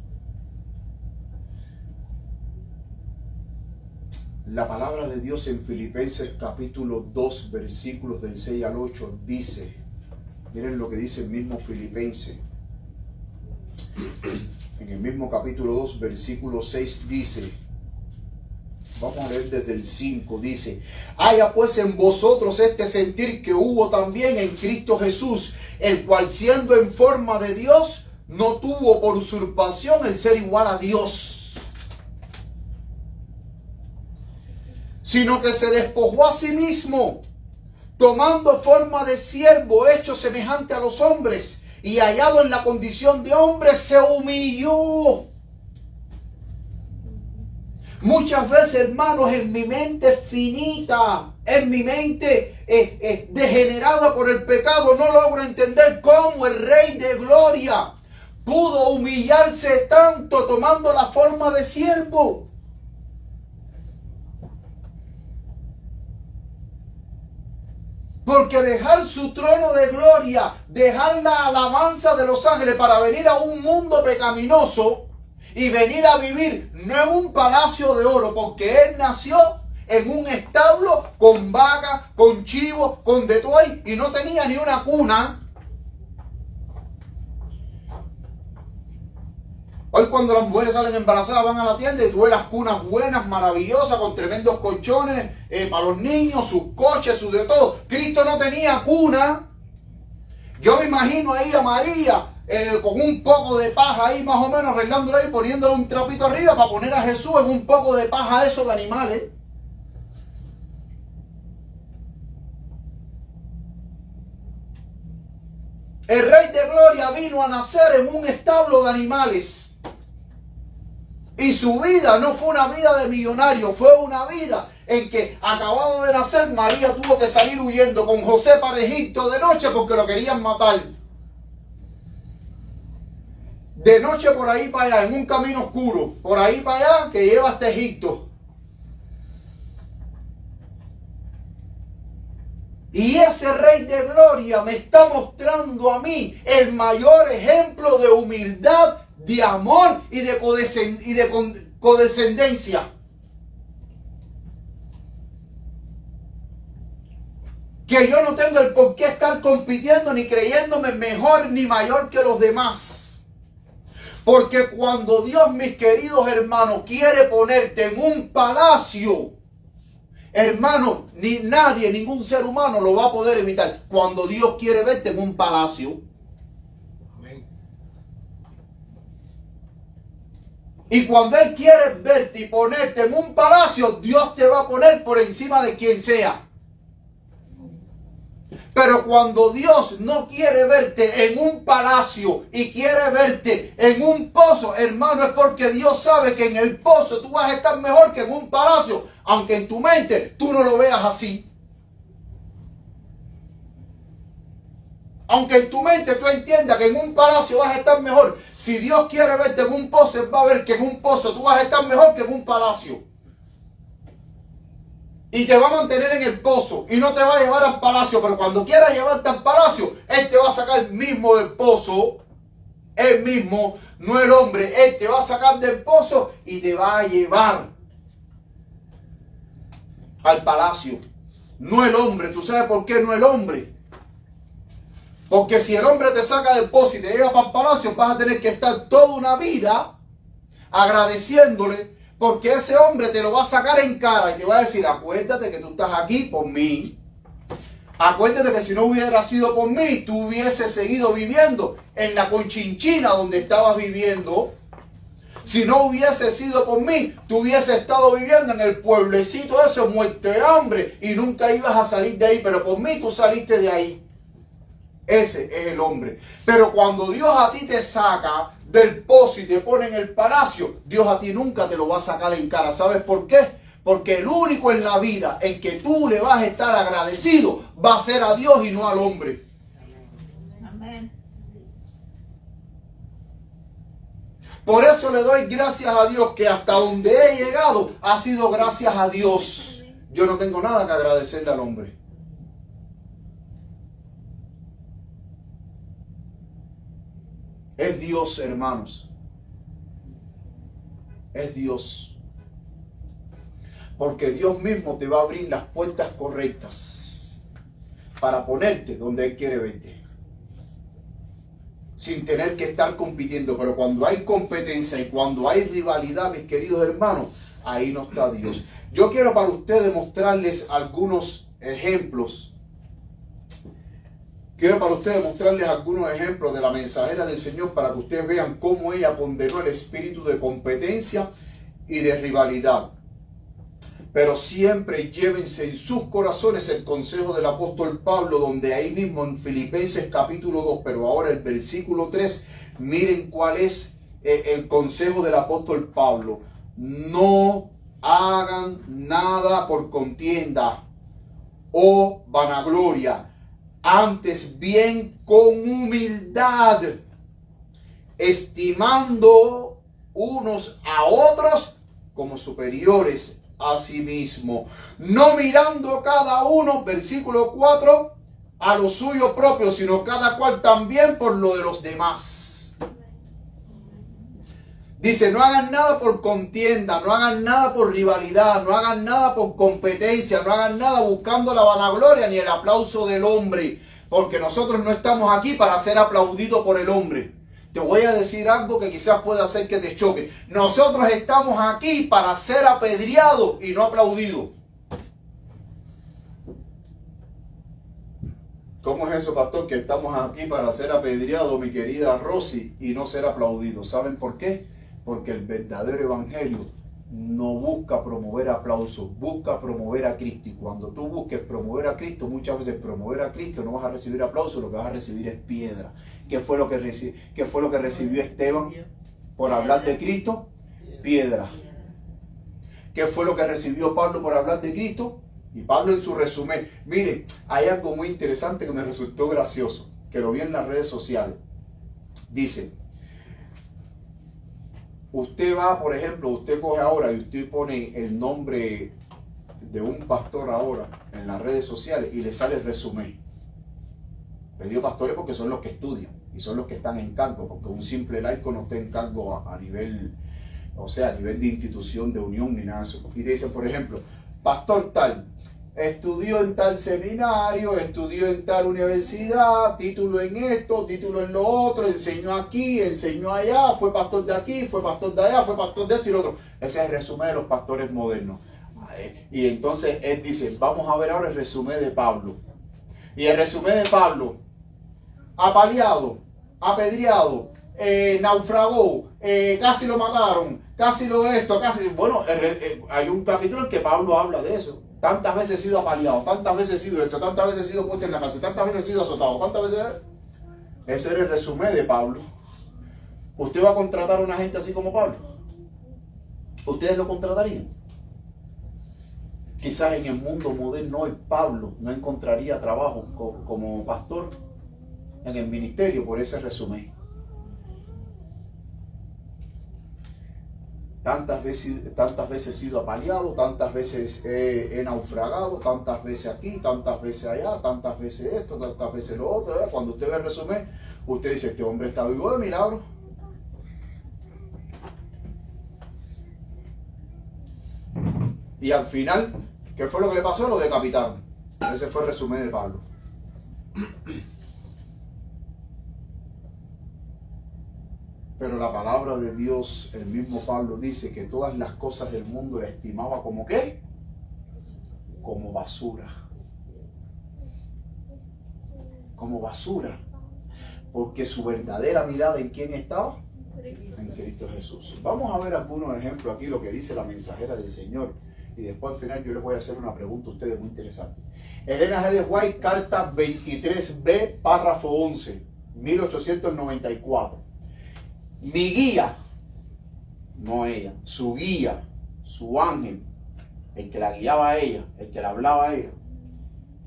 la palabra de Dios en Filipenses capítulo 2, versículos del 6 al 8 dice, miren lo que dice el mismo Filipenses. En el mismo capítulo 2, versículo 6 dice, vamos a leer desde el 5, dice, haya pues en vosotros este sentir que hubo también en Cristo Jesús, el cual siendo en forma de Dios, no tuvo por usurpación el ser igual a Dios, sino que se despojó a sí mismo, tomando forma de siervo, hecho semejante a los hombres, y hallado en la condición de hombre, se humilló. Muchas veces, hermanos, en mi mente finita, en mi mente degenerada por el pecado, no logro entender cómo el Rey de Gloria pudo humillarse tanto tomando la forma de siervo. Porque dejar su trono de gloria, dejar la alabanza de los ángeles para venir a un mundo pecaminoso y venir a vivir no en un palacio de oro, porque él nació en un establo con vacas, con chivos, con de todo ahí, y no tenía ni una cuna. Hoy cuando las mujeres salen embarazadas van a la tienda y tú ves las cunas buenas, maravillosas, con tremendos colchones para los niños, sus coches, sus de todo. Cristo no tenía cuna. Yo me imagino ahí a María con un poco de paja ahí más o menos, arreglándola ahí, poniéndole un trapito arriba para poner a Jesús en un poco de paja de esos de animales. El Rey de Gloria vino a nacer en un establo de animales. Y su vida no fue una vida de millonario, fue una vida en que, acabado de nacer, María tuvo que salir huyendo con José para Egipto de noche porque lo querían matar. de noche por ahí para allá, en un camino oscuro, por ahí para allá, que lleva hasta Egipto. Y ese Rey de Gloria me está mostrando a mí el mayor ejemplo de humildad, de amor y de condescendencia. Que yo no tengo el por qué estar compitiendo ni creyéndome mejor ni mayor que los demás. Porque cuando Dios, mis queridos hermanos, quiere ponerte en un palacio, hermano, ni nadie, ningún ser humano lo va a poder evitar. Cuando Dios quiere verte en un palacio. Amén. Y cuando Él quiere verte y ponerte en un palacio, Dios te va a poner por encima de quien sea. Pero cuando Dios no quiere verte en un palacio y quiere verte en un pozo, hermano, es porque Dios sabe que en el pozo tú vas a estar mejor que en un palacio, aunque en tu mente tú no lo veas así. Aunque en tu mente tú entiendas que en un palacio vas a estar mejor, si Dios quiere verte en un pozo, Él va a ver que en un pozo tú vas a estar mejor que en un palacio. Y te va a mantener en el pozo y no te va a llevar al palacio. Pero cuando quiera llevarte al palacio, Él te va a sacar mismo del pozo. Él mismo, no el hombre. Él te va a sacar del pozo y te va a llevar al palacio. No el hombre. ¿Tú sabes por qué no el hombre? Porque si el hombre te saca del pozo y te lleva para el palacio, vas a tener que estar toda una vida agradeciéndole. Porque ese hombre te lo va a sacar en cara y te va a decir, acuérdate que tú estás aquí por mí. Acuérdate que si no hubiera sido por mí, tú hubieses seguido viviendo en la Conchinchina donde estabas viviendo. Si no hubiese sido por mí, tú hubieses estado viviendo en el pueblecito ese muerto de hambre y nunca ibas a salir de ahí. Pero por mí tú saliste de ahí. Ese es el hombre. Pero cuando Dios a ti te saca del pozo y te pone en el palacio, Dios a ti nunca te lo va a sacar en cara. ¿Sabes por qué? Porque el único en la vida en que tú le vas a estar agradecido va a ser a Dios y no al hombre. Amén. Por eso le doy gracias a Dios que hasta donde he llegado ha sido gracias a Dios. Yo no tengo nada que agradecerle al hombre. Es Dios, hermanos. Es Dios. Porque Dios mismo te va a abrir las puertas correctas para ponerte donde Él quiere verte. Sin tener que estar compitiendo. Pero cuando hay competencia y cuando hay rivalidad, mis queridos hermanos, ahí no está Dios. Yo quiero para ustedes mostrarles algunos ejemplos. Quiero para ustedes mostrarles algunos ejemplos de la mensajera del Señor para que ustedes vean cómo ella condenó el espíritu de competencia y de rivalidad. Pero siempre llévense en sus corazones el consejo del apóstol Pablo, donde ahí mismo en Filipenses capítulo 2, pero ahora el versículo 3, miren cuál es el consejo del apóstol Pablo. No hagan nada por contienda o vanagloria, antes bien con humildad, estimando unos a otros como superiores a sí mismo, no mirando cada uno, versículo 4, a lo suyo propio, sino cada cual también por lo de los demás. Dice, no hagan nada por contienda, no hagan nada por rivalidad, no hagan nada por competencia, no hagan nada buscando la vanagloria ni el aplauso del hombre, porque nosotros no estamos aquí para ser aplaudidos por el hombre. Te voy a decir algo que quizás pueda hacer que te choque. Nosotros estamos aquí para ser apedreados y no aplaudidos. ¿Cómo es eso, pastor? Que estamos aquí para ser apedreados, mi querida Rosy, y no ser aplaudidos. ¿Saben por qué? Porque el verdadero evangelio no busca promover aplausos, busca promover a Cristo. Y cuando tú busques promover a Cristo, muchas veces promover a Cristo no vas a recibir aplausos, lo que vas a recibir es piedra. ¿Qué fue lo que recibió Esteban por hablar de Cristo? Piedra. ¿Qué fue lo que recibió Pablo por hablar de Cristo? Y Pablo en su resumen, mire, hay algo muy interesante que me resultó gracioso, que lo vi en las redes sociales. Dice, Usted va, por ejemplo, usted coge ahora y usted pone el nombre de un pastor ahora en las redes sociales y le sale el resumen. Les digo pastores porque son los que estudian y son los que están en cargo, porque un simple laico no está en cargo a nivel, o sea, a nivel de institución, de unión, ni nada de eso. Y dicen, por ejemplo, pastor tal, estudió en tal seminario, estudió en tal universidad, título en esto, título en lo otro, enseñó aquí, enseñó allá, fue pastor de aquí, fue pastor de allá, fue pastor de esto y lo otro. Ese es el resumen de los pastores modernos. Y entonces él dice, vamos a ver ahora el resumen de Pablo. Y el resumen de Pablo: apaleado, apedreado, naufragó, casi lo mataron, casi lo esto, casi... Bueno, hay un capítulo en que Pablo habla de eso. Tantas veces he sido apaleado, tantas veces he sido esto, tantas veces he sido puesto en la cárcel, tantas veces he sido azotado, tantas veces... Ese era el resumen de Pablo. ¿Usted va a contratar a una gente así como Pablo? ¿Ustedes lo contratarían? Quizás en el mundo moderno hoy Pablo no encontraría trabajo como pastor en el ministerio por ese resumen. Tantas veces he sido apaleado, tantas veces he naufragado, tantas veces aquí, tantas veces allá, tantas veces esto, tantas veces lo otro. Cuando usted ve el resumen, usted dice, este hombre está vivo de milagro. Y al final, ¿qué fue lo que le pasó? Lo decapitaron. Ese fue el resumen de Pablo. Pero la palabra de Dios, el mismo Pablo dice que todas las cosas del mundo la estimaba como ¿qué? Como basura. Como basura. Porque su verdadera mirada, ¿en quién estaba? En Cristo Jesús. Vamos a ver algunos ejemplos aquí, lo que dice la mensajera del Señor. Y después al final yo les voy a hacer una pregunta a ustedes muy interesante. Elena G. de White, carta 23b, párrafo 11, 1894. Mi guía, no ella, su guía, su ángel, el que la guiaba a ella, el que la hablaba a ella.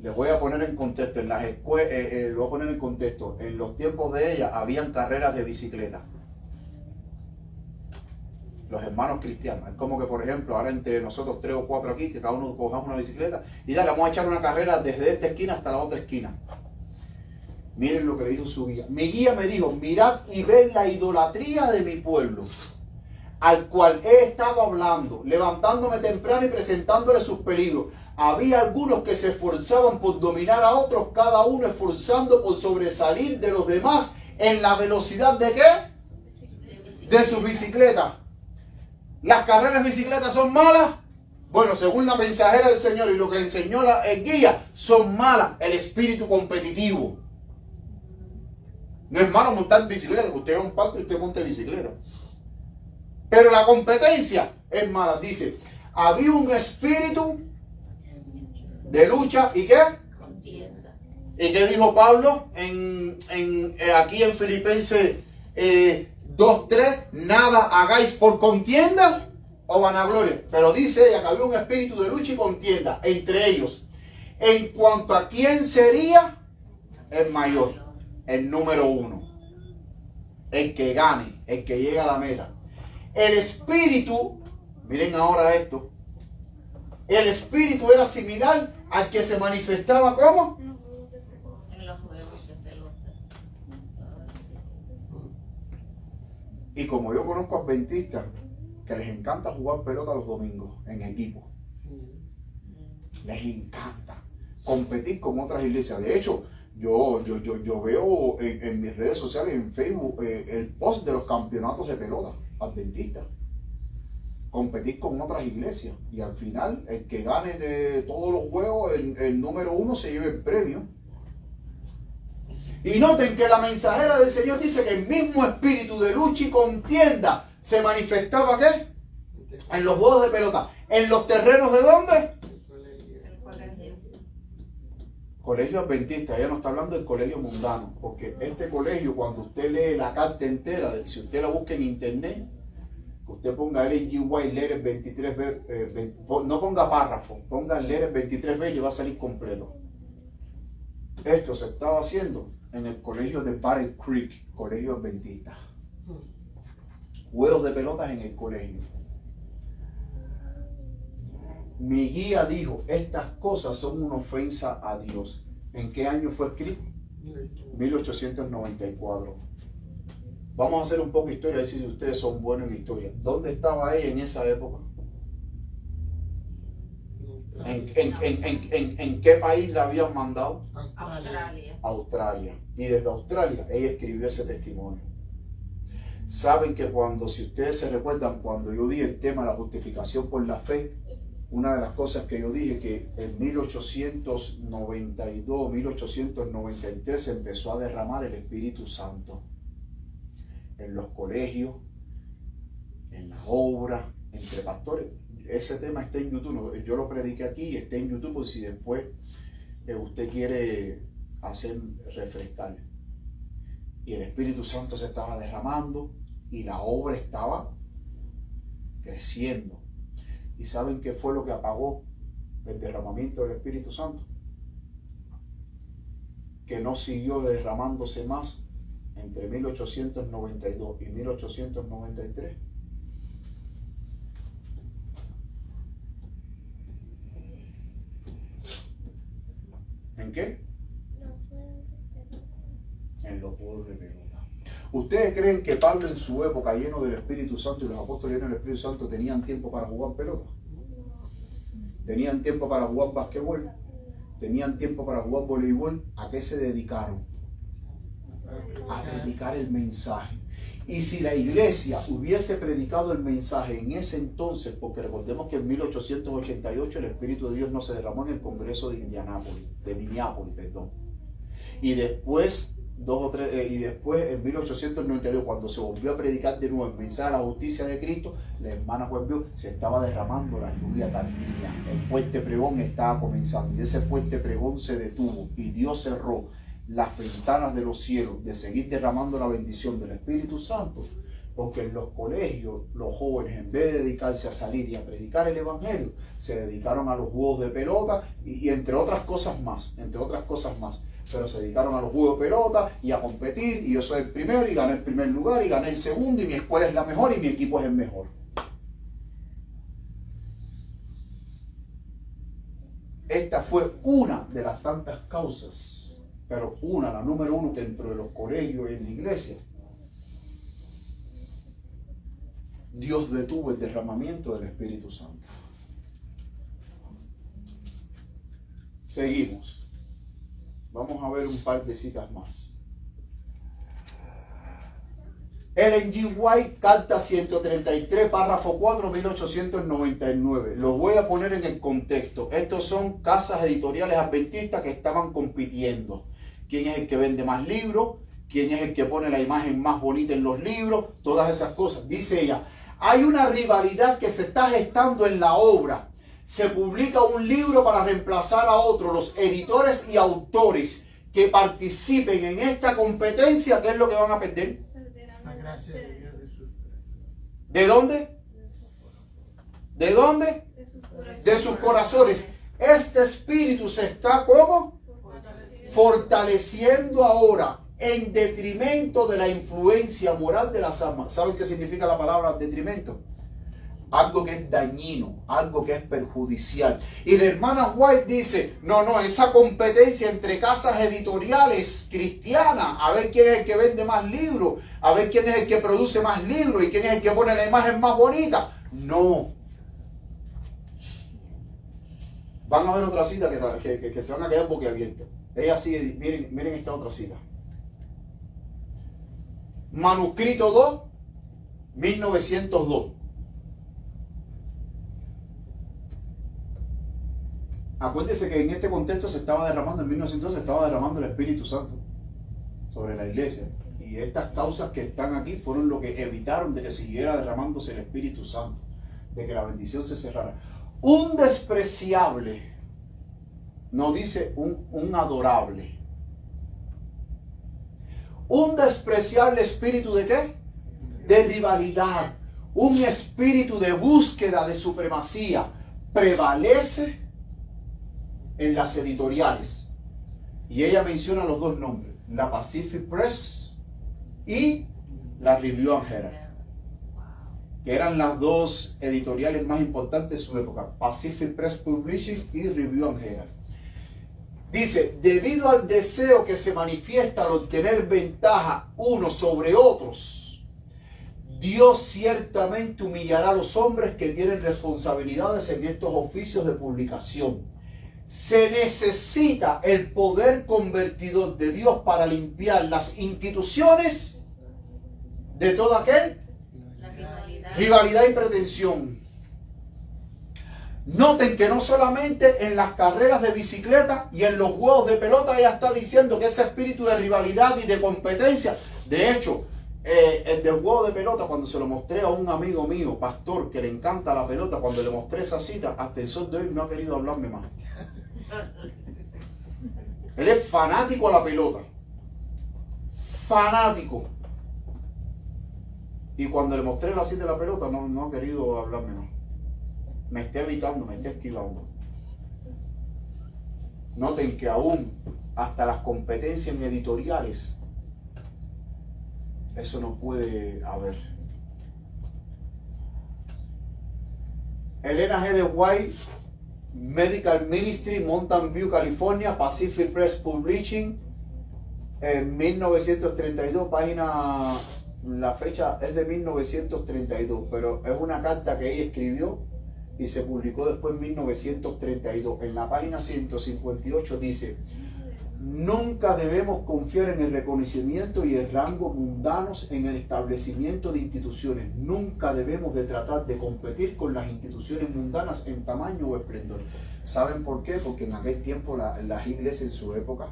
Les voy a poner en contexto, en las escuelas, lo voy a poner en contexto. En los tiempos de ella habían carreras de bicicleta. Los hermanos cristianos. Es como que, por ejemplo, ahora entre nosotros 3 o 4 aquí, que cada uno cojamos una bicicleta y dale, vamos a echar una carrera desde esta esquina hasta la otra esquina. Miren lo que le dijo su guía. Mi guía me dijo, mirad y ved la idolatría de mi pueblo, al cual he estado hablando, levantándome temprano y presentándole sus peligros. Había algunos que se esforzaban por dominar a otros, cada uno esforzando por sobresalir de los demás en la velocidad ¿de qué? De su bicicleta. ¿Las carreras de bicicleta son malas? Bueno, según la mensajera del Señor y lo que enseñó el guía, son malas. El espíritu competitivo. No es malo montar bicicleta, usted es un parque y usted monta bicicleta. Pero la competencia es mala. Dice, había un espíritu de lucha y ¿qué? Contienda. ¿Y qué dijo Pablo aquí en Filipenses 2:3? Nada hagáis por contienda o vanagloria. Pero dice ella que había un espíritu de lucha y contienda entre ellos. En cuanto a quién sería el mayor. El número 1, el que gane, el que llega a la meta. El espíritu, miren ahora esto, el espíritu era similar al que se manifestaba ¿cómo? En los juegos de pelota. Y como yo conozco adventistas que les encanta jugar pelota los domingos en equipo, les encanta competir con otras iglesias. De hecho, yo veo en mis redes sociales, en Facebook, el post de los campeonatos de pelota adventistas. Competir con otras iglesias. Y al final, el que gane de todos los juegos, el número 1 se lleva el premio. Y noten que la mensajera del Señor dice que el mismo espíritu de lucha y contienda se manifestaba ¿qué? En los juegos de pelota. ¿En los terrenos de dónde? Colegio adventista, ella no está hablando del colegio mundano, porque este colegio, cuando usted lee la carta entera, si usted la busca en internet, usted ponga Ellen G. White, leer 23b, no ponga párrafo, ponga leer 23b y va a salir completo. Esto se estaba haciendo en el colegio de Battle Creek, colegio adventista. juegos de pelotas en el colegio. Mi guía dijo, estas cosas son una ofensa a Dios. ¿En qué año fue escrito? 1894. Vamos a hacer un poco de historia, a ver si ustedes son buenos en historia. ¿Dónde estaba ella en esa época? ¿En qué país la habían mandado? Australia. Australia. Y desde Australia ella escribió ese testimonio. Saben que si ustedes se recuerdan, cuando yo di el tema de la justificación por la fe, una de las cosas que yo dije que en 1892, 1893 se empezó a derramar el Espíritu Santo en los colegios, en las obras, entre pastores. Ese tema está en YouTube, yo lo prediqué aquí y está en YouTube por si después usted quiere refrescar. Y el Espíritu Santo se estaba derramando y la obra estaba creciendo. ¿Y saben qué fue lo que apagó el derramamiento del Espíritu Santo? Que no siguió derramándose más entre 1892 y 1893. ¿En qué? En los juegos de pelota. ¿Ustedes creen que Pablo en su época, lleno del Espíritu Santo, y los apóstoles llenos del Espíritu Santo, tenían tiempo para jugar pelota? ¿Tenían tiempo para jugar basquetbol? ¿Tenían tiempo para jugar voleibol? ¿A qué se dedicaron? A predicar el mensaje. Y si la iglesia hubiese predicado el mensaje en ese entonces, porque recordemos que en 1888 el Espíritu de Dios no se derramó en el Congreso de Minneapolis, perdón. Y después en 1892, cuando se volvió a predicar de nuevo el mensaje de la justicia de Cristo, la hermana Juan vio, se estaba derramando la lluvia tardía. El fuerte pregón estaba comenzando y ese fuerte pregón se detuvo y Dios cerró las ventanas de los cielos de seguir derramando la bendición del Espíritu Santo, porque en los colegios los jóvenes, en vez de dedicarse a salir y a predicar el Evangelio, se dedicaron a los juegos de pelota y entre otras cosas más, pero se dedicaron a los juegos de pelota y a competir, y yo soy el primero y gané el primer lugar y gané el segundo y mi escuela es la mejor y mi equipo es el mejor. Esta fue una de las tantas causas, pero la número uno, que dentro de los colegios y en la iglesia, Dios detuvo el derramamiento del Espíritu Santo. Seguimos. Vamos a ver un par de citas más. Ellen G. White, carta 133, párrafo 4, 1899. Los voy a poner en el contexto. Estos son casas editoriales adventistas que estaban compitiendo. ¿Quién es el que vende más libros? ¿Quién es el que pone la imagen más bonita en los libros? Todas esas cosas. Dice ella, hay una rivalidad que se está gestando en la obra. Se publica un libro para reemplazar a otro. Los editores y autores que participen en esta competencia, ¿qué es lo que van a perder? La gracia de Dios de sus corazones. ¿De dónde? ¿De dónde? De sus corazones. Este espíritu se está, ¿cómo? Fortaleciendo ahora en detrimento de la influencia moral de las almas. ¿Saben qué significa la palabra detrimento? Algo que es dañino, algo que es perjudicial. Y la hermana White dice, no, esa competencia entre casas editoriales cristianas, a ver quién es el que vende más libros, a ver quién es el que produce más libros y quién es el que pone la imagen más bonita. No. Van a ver otra cita que se van a quedar boquiabiertos. Ella sigue, miren esta otra cita. Manuscrito 2, 1902. Acuérdense que en este contexto se estaba derramando, en 1902 se estaba derramando el Espíritu Santo sobre la iglesia. Y estas causas que están aquí fueron lo que evitaron de que siguiera derramándose el Espíritu Santo, de que la bendición se cerrara. Un despreciable, no dice un adorable. Un despreciable espíritu ¿de qué? De rivalidad. Un espíritu de búsqueda de supremacía prevalece en las editoriales. Y ella menciona los dos nombres, la Pacific Press y la Review and Herald. que eran las dos editoriales más importantes de su época, Pacific Press Publishing y Review and Herald. Dice, debido al deseo que se manifiesta al obtener ventaja unos sobre otros, Dios ciertamente humillará a los hombres que tienen responsabilidades en estos oficios de publicación. Se necesita el poder convertidor de Dios para limpiar las instituciones de toda ¿qué? La rivalidad. Rivalidad y pretensión. Noten que no solamente en las carreras de bicicleta y en los juegos de pelota ella está diciendo que ese espíritu de rivalidad y de competencia. De hecho, el del juego de pelota, cuando se lo mostré a un amigo mío, pastor, que le encanta la pelota, cuando le mostré esa cita, hasta el sol de hoy no ha querido hablarme más. Él es fanático a la pelota. Fanático. Y cuando le mostré la cita de la pelota, no ha querido hablarme más. Me está evitando, me está esquivando. Noten que aún hasta las competencias en editoriales, eso no puede haber. Elena G. de White, Medical Ministry, Mountain View, California, Pacific Press Publishing, en 1932, página, la fecha es de 1932, pero es una carta que ella escribió y se publicó después en 1932. En la página 158 dice: nunca debemos confiar en el reconocimiento y el rango mundanos en el establecimiento de instituciones. Nunca debemos de tratar de competir con las instituciones mundanas en tamaño o esplendor. ¿Saben por qué? Porque en aquel tiempo las iglesias en su época,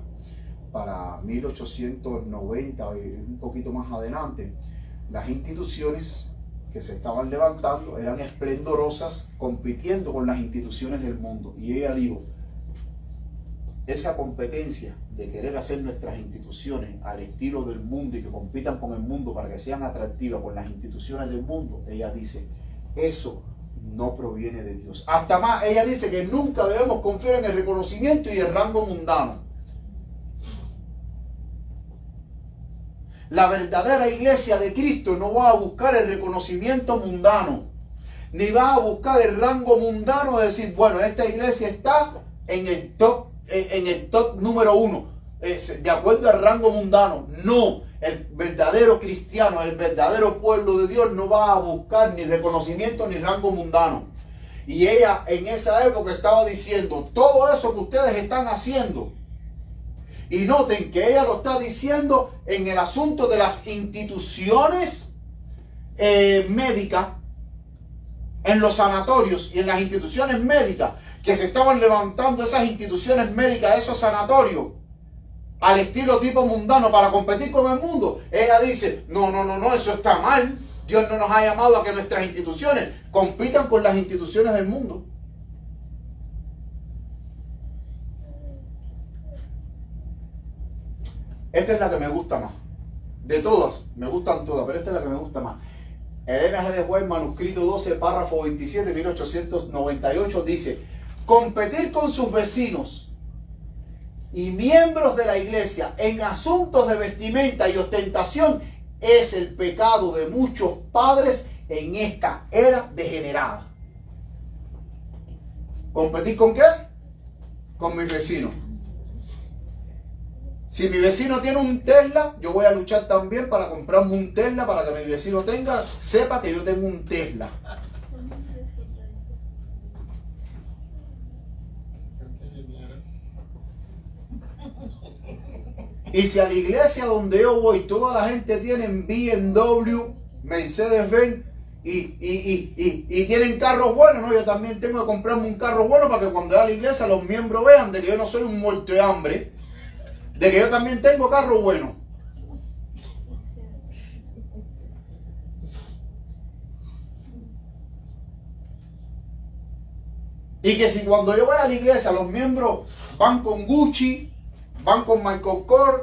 para 1890 y un poquito más adelante, las instituciones que se estaban levantando eran esplendorosas, compitiendo con las instituciones del mundo. Y ella dijo, esa competencia de querer hacer nuestras instituciones al estilo del mundo y que compitan con el mundo para que sean atractivas con las instituciones del mundo, ella dice, eso no proviene de Dios. Hasta más, ella dice que nunca debemos confiar en el reconocimiento y el rango mundano. La verdadera iglesia de Cristo no va a buscar el reconocimiento mundano, ni va a buscar el rango mundano de decir, bueno, esta iglesia está en el top número 1, de acuerdo al rango mundano. No, el verdadero cristiano, el verdadero pueblo de Dios no va a buscar ni reconocimiento ni rango mundano. Y ella en esa época estaba diciendo, todo eso que ustedes están haciendo, y noten que ella lo está diciendo en el asunto de las instituciones médicas, en los sanatorios y en las instituciones médicas, que se estaban levantando esas instituciones médicas, esos sanatorios, al estilo tipo mundano para competir con el mundo. Ella dice, no, eso está mal. Dios no nos ha llamado a que nuestras instituciones compitan con las instituciones del mundo. Esta es la que me gusta más. De todas, me gustan todas, pero esta es la que me gusta más. Elena G. de White, manuscrito 12, párrafo 27, 1898, dice: competir con sus vecinos y miembros de la iglesia en asuntos de vestimenta y ostentación es el pecado de muchos padres en esta era degenerada. ¿Competir con qué? Con mis vecinos. Si mi vecino tiene un Tesla, yo voy a luchar también para comprarme un Tesla, para que mi vecino sepa que yo tengo un Tesla. Y si a la iglesia donde yo voy toda la gente tiene BMW, Mercedes-Benz y tienen carros buenos, ¿no? Yo también tengo que comprarme un carro bueno para que cuando vaya a la iglesia los miembros vean de que yo no soy un muerto de hambre, de que yo también tengo carro bueno. Y que si cuando yo voy a la iglesia los miembros van con Gucci, van con Michael Kors,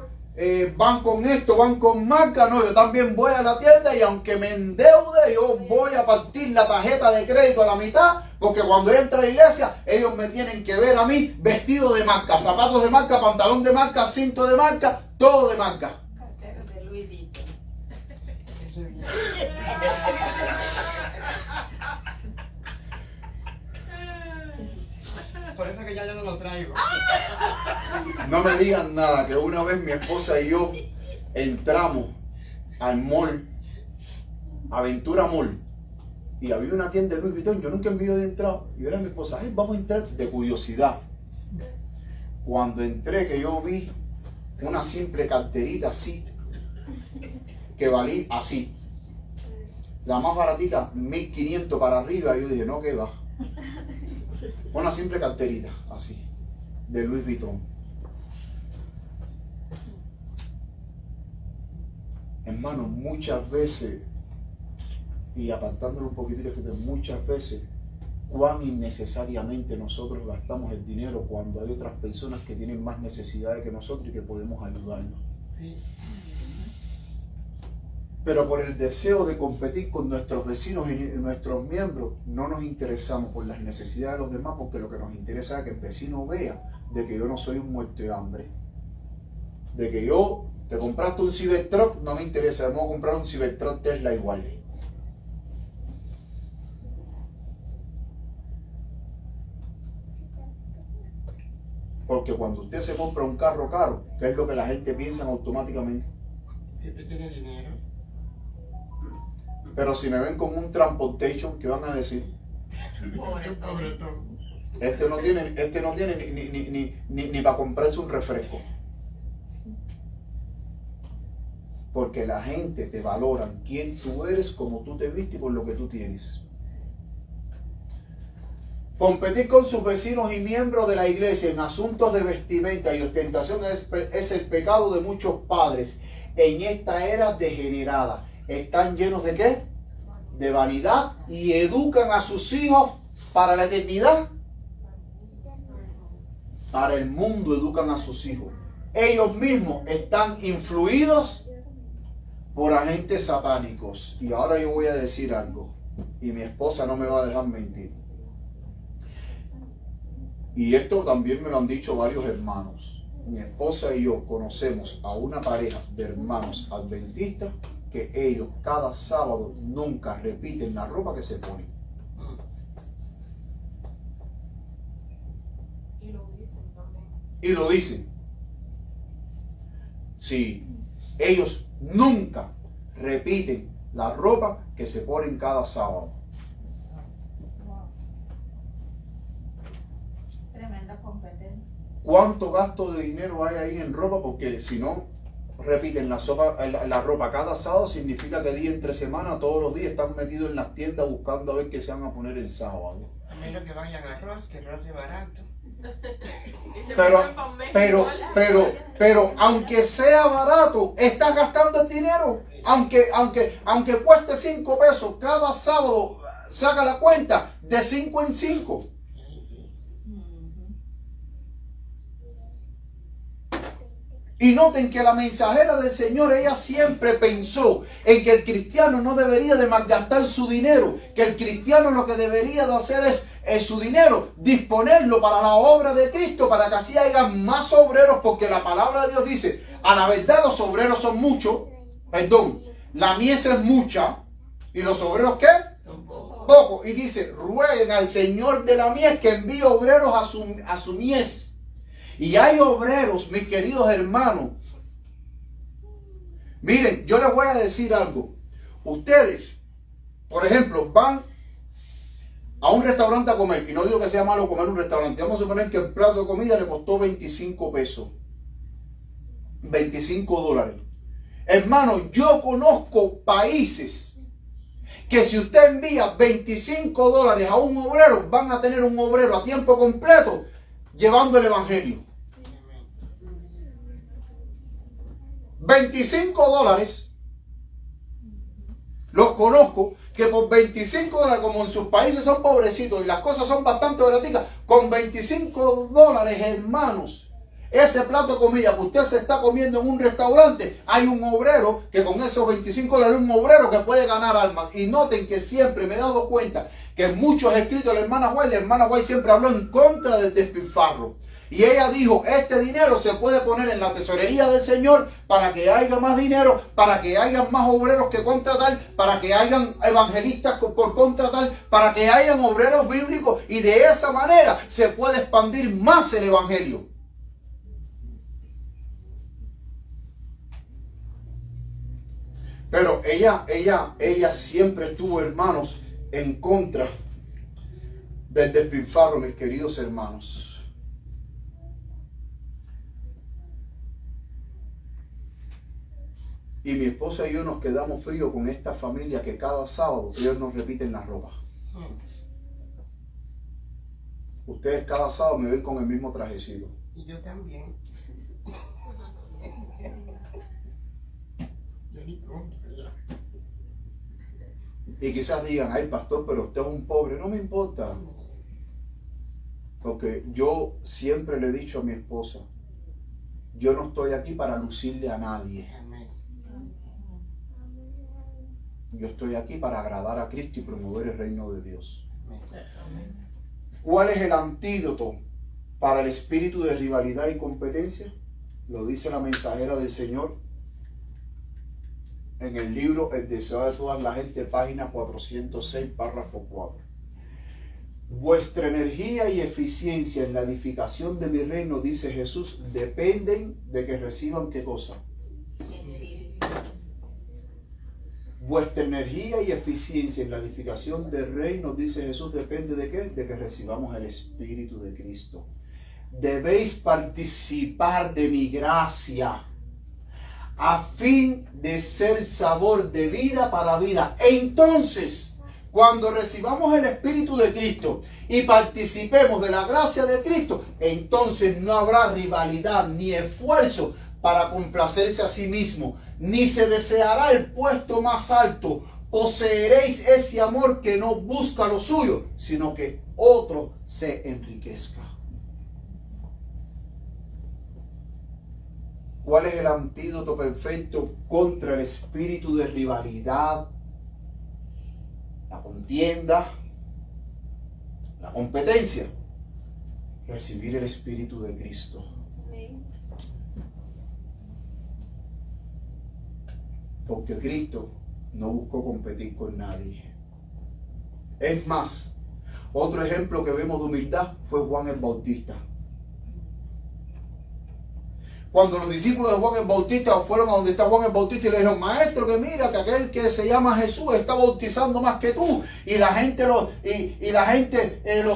van con esto, van con marca, no, yo también voy a la tienda y aunque me endeude, yo voy a partir la tarjeta de crédito a la mitad, porque cuando yo entro a la iglesia, ellos me tienen que ver a mí vestido de marca, zapatos de marca, pantalón de marca, cinto de marca, todo de marca. Cartera de Louis Vuitton. Eso es bien. Por eso que ya yo no lo traigo. No me digan nada, que una vez mi esposa y yo entramos al mall, Aventura Mall, y había una tienda de Louis Vuitton. Yo nunca me había entrado. Y yo era mi esposa, ay, vamos a entrar de curiosidad. Cuando entré, que yo vi una simple carterita así, que valía así, la más baratita, 1.500 para arriba. Yo dije, no, que va. Una simple carterita así, de Louis Vuitton. Hermano, muchas veces, y apartándolo un poquitito, muchas veces, cuán innecesariamente nosotros gastamos el dinero cuando hay otras personas que tienen más necesidades que nosotros y que podemos ayudarlos. Sí. Pero por el deseo de competir con nuestros vecinos y nuestros miembros, no nos interesamos por las necesidades de los demás, porque lo que nos interesa es que el vecino vea de que yo no soy un muerto de hambre. De que yo, te compraste un Cybertruck, no me interesa, vamos a comprar un Cybertruck Tesla igual. Porque cuando usted se compra un carro caro, ¿qué es lo que la gente piensa automáticamente? Si usted tiene dinero. Pero si me ven como un transportation, ¿qué van a decir? Pobretón. Este no tiene ni para comprarse un refresco. Porque la gente te valora quién tú eres, como tú te vistes y por lo que tú tienes. Competir con sus vecinos y miembros de la iglesia en asuntos de vestimenta y ostentación es el pecado de muchos padres en esta era degenerada. ¿Están llenos de qué? De vanidad, y educan a sus hijos para la eternidad. Para el mundo educan a sus hijos. Ellos mismos están influidos por agentes satánicos. Y ahora yo voy a decir algo, y mi esposa no me va a dejar mentir. Y esto también me lo han dicho varios hermanos. Mi esposa y yo conocemos a una pareja de hermanos adventistas que ellos cada sábado nunca repiten la ropa que se ponen. Y lo dicen también. Y lo dicen. Sí, ellos nunca repiten la ropa que se ponen cada sábado. Tremenda competencia. ¿Cuánto gasto de dinero hay ahí en ropa? Porque si no repiten la ropa cada sábado, significa que día entre semana, todos los días están metidos en las tiendas buscando a ver qué se van a poner el sábado. A menos que vayan a arroz, que arroz es barato. Pero aunque sea barato, estás gastando el dinero. Aunque cueste 5 pesos, cada sábado saca la cuenta de 5 en 5. Y noten que la mensajera del Señor, ella siempre pensó en que el cristiano no debería de malgastar su dinero, que el cristiano lo que debería de hacer es su dinero, disponerlo para la obra de Cristo, para que así haya más obreros, porque la palabra de Dios dice, a la verdad los obreros son muchos, la mies es mucha, y los obreros ¿qué? Poco. Y dice, rueguen al Señor de la mies que envíe obreros a su mies. Y hay obreros, mis queridos hermanos. Miren, yo les voy a decir algo. Ustedes, por ejemplo, van a un restaurante a comer, y no digo que sea malo comer en un restaurante. Vamos a suponer que el plato de comida le costó 25 pesos. 25 dólares. Hermano, yo conozco países que si usted envía 25 dólares a un obrero, van a tener un obrero a tiempo completo llevando el evangelio. 25 dólares, los conozco, que por 25 dólares, como en sus países son pobrecitos y las cosas son bastante baraticas, con 25 dólares, hermanos, ese plato de comida que usted se está comiendo en un restaurante, hay un obrero que con esos 25 dólares, un obrero que puede ganar almas. Y noten que siempre me he dado cuenta que en muchos escritos de la hermana White siempre habló en contra del despilfarro. Y ella dijo, este dinero se puede poner en la tesorería del Señor para que haya más dinero, para que haya más obreros que contratar, para que hayan evangelistas por contratar, para que hayan obreros bíblicos, y de esa manera se puede expandir más el evangelio. Pero ella siempre estuvo, hermanos, en contra del despilfarro, mis queridos hermanos. Y mi esposa y yo nos quedamos fríos con esta familia que cada sábado ellos nos repiten la ropa. Ustedes cada sábado me ven con el mismo trajecito. Y yo también. Yo ni contra ya. Y quizás digan, ay pastor, pero usted es un pobre. No me importa. Porque yo siempre le he dicho a mi esposa, yo no estoy aquí para lucirle a nadie. Amén. Yo estoy aquí para agradar a Cristo y promover el reino de Dios. ¿Cuál es el antídoto para el espíritu de rivalidad y competencia? Lo dice la mensajera del Señor en el libro El deseo de toda la gente, página 406, párrafo 4. Vuestra energía y eficiencia en la edificación de mi reino, dice Jesús, dependen de que reciban ¿qué cosa? Vuestra energía y eficiencia en la edificación del reino, dice Jesús, depende de qué? De que recibamos el Espíritu de Cristo. Debéis participar de mi gracia a fin de ser sabor de vida para vida. Entonces, cuando recibamos el Espíritu de Cristo y participemos de la gracia de Cristo, entonces no habrá rivalidad ni esfuerzo para complacerse a sí mismo, ni se deseará el puesto más alto. Poseeréis ese amor que no busca lo suyo, sino que otro se enriquezca. ¿Cuál es el antídoto perfecto contra el espíritu de rivalidad, la contienda, la competencia? Recibir el Espíritu de Cristo. Porque Cristo no buscó competir con nadie. Es más, otro ejemplo que vemos de humildad fue Juan el Bautista. Cuando los discípulos de Juan el Bautista fueron a donde está Juan el Bautista y le dijeron, maestro, que mira que aquel que se llama Jesús está bautizando más que tú, y la gente lo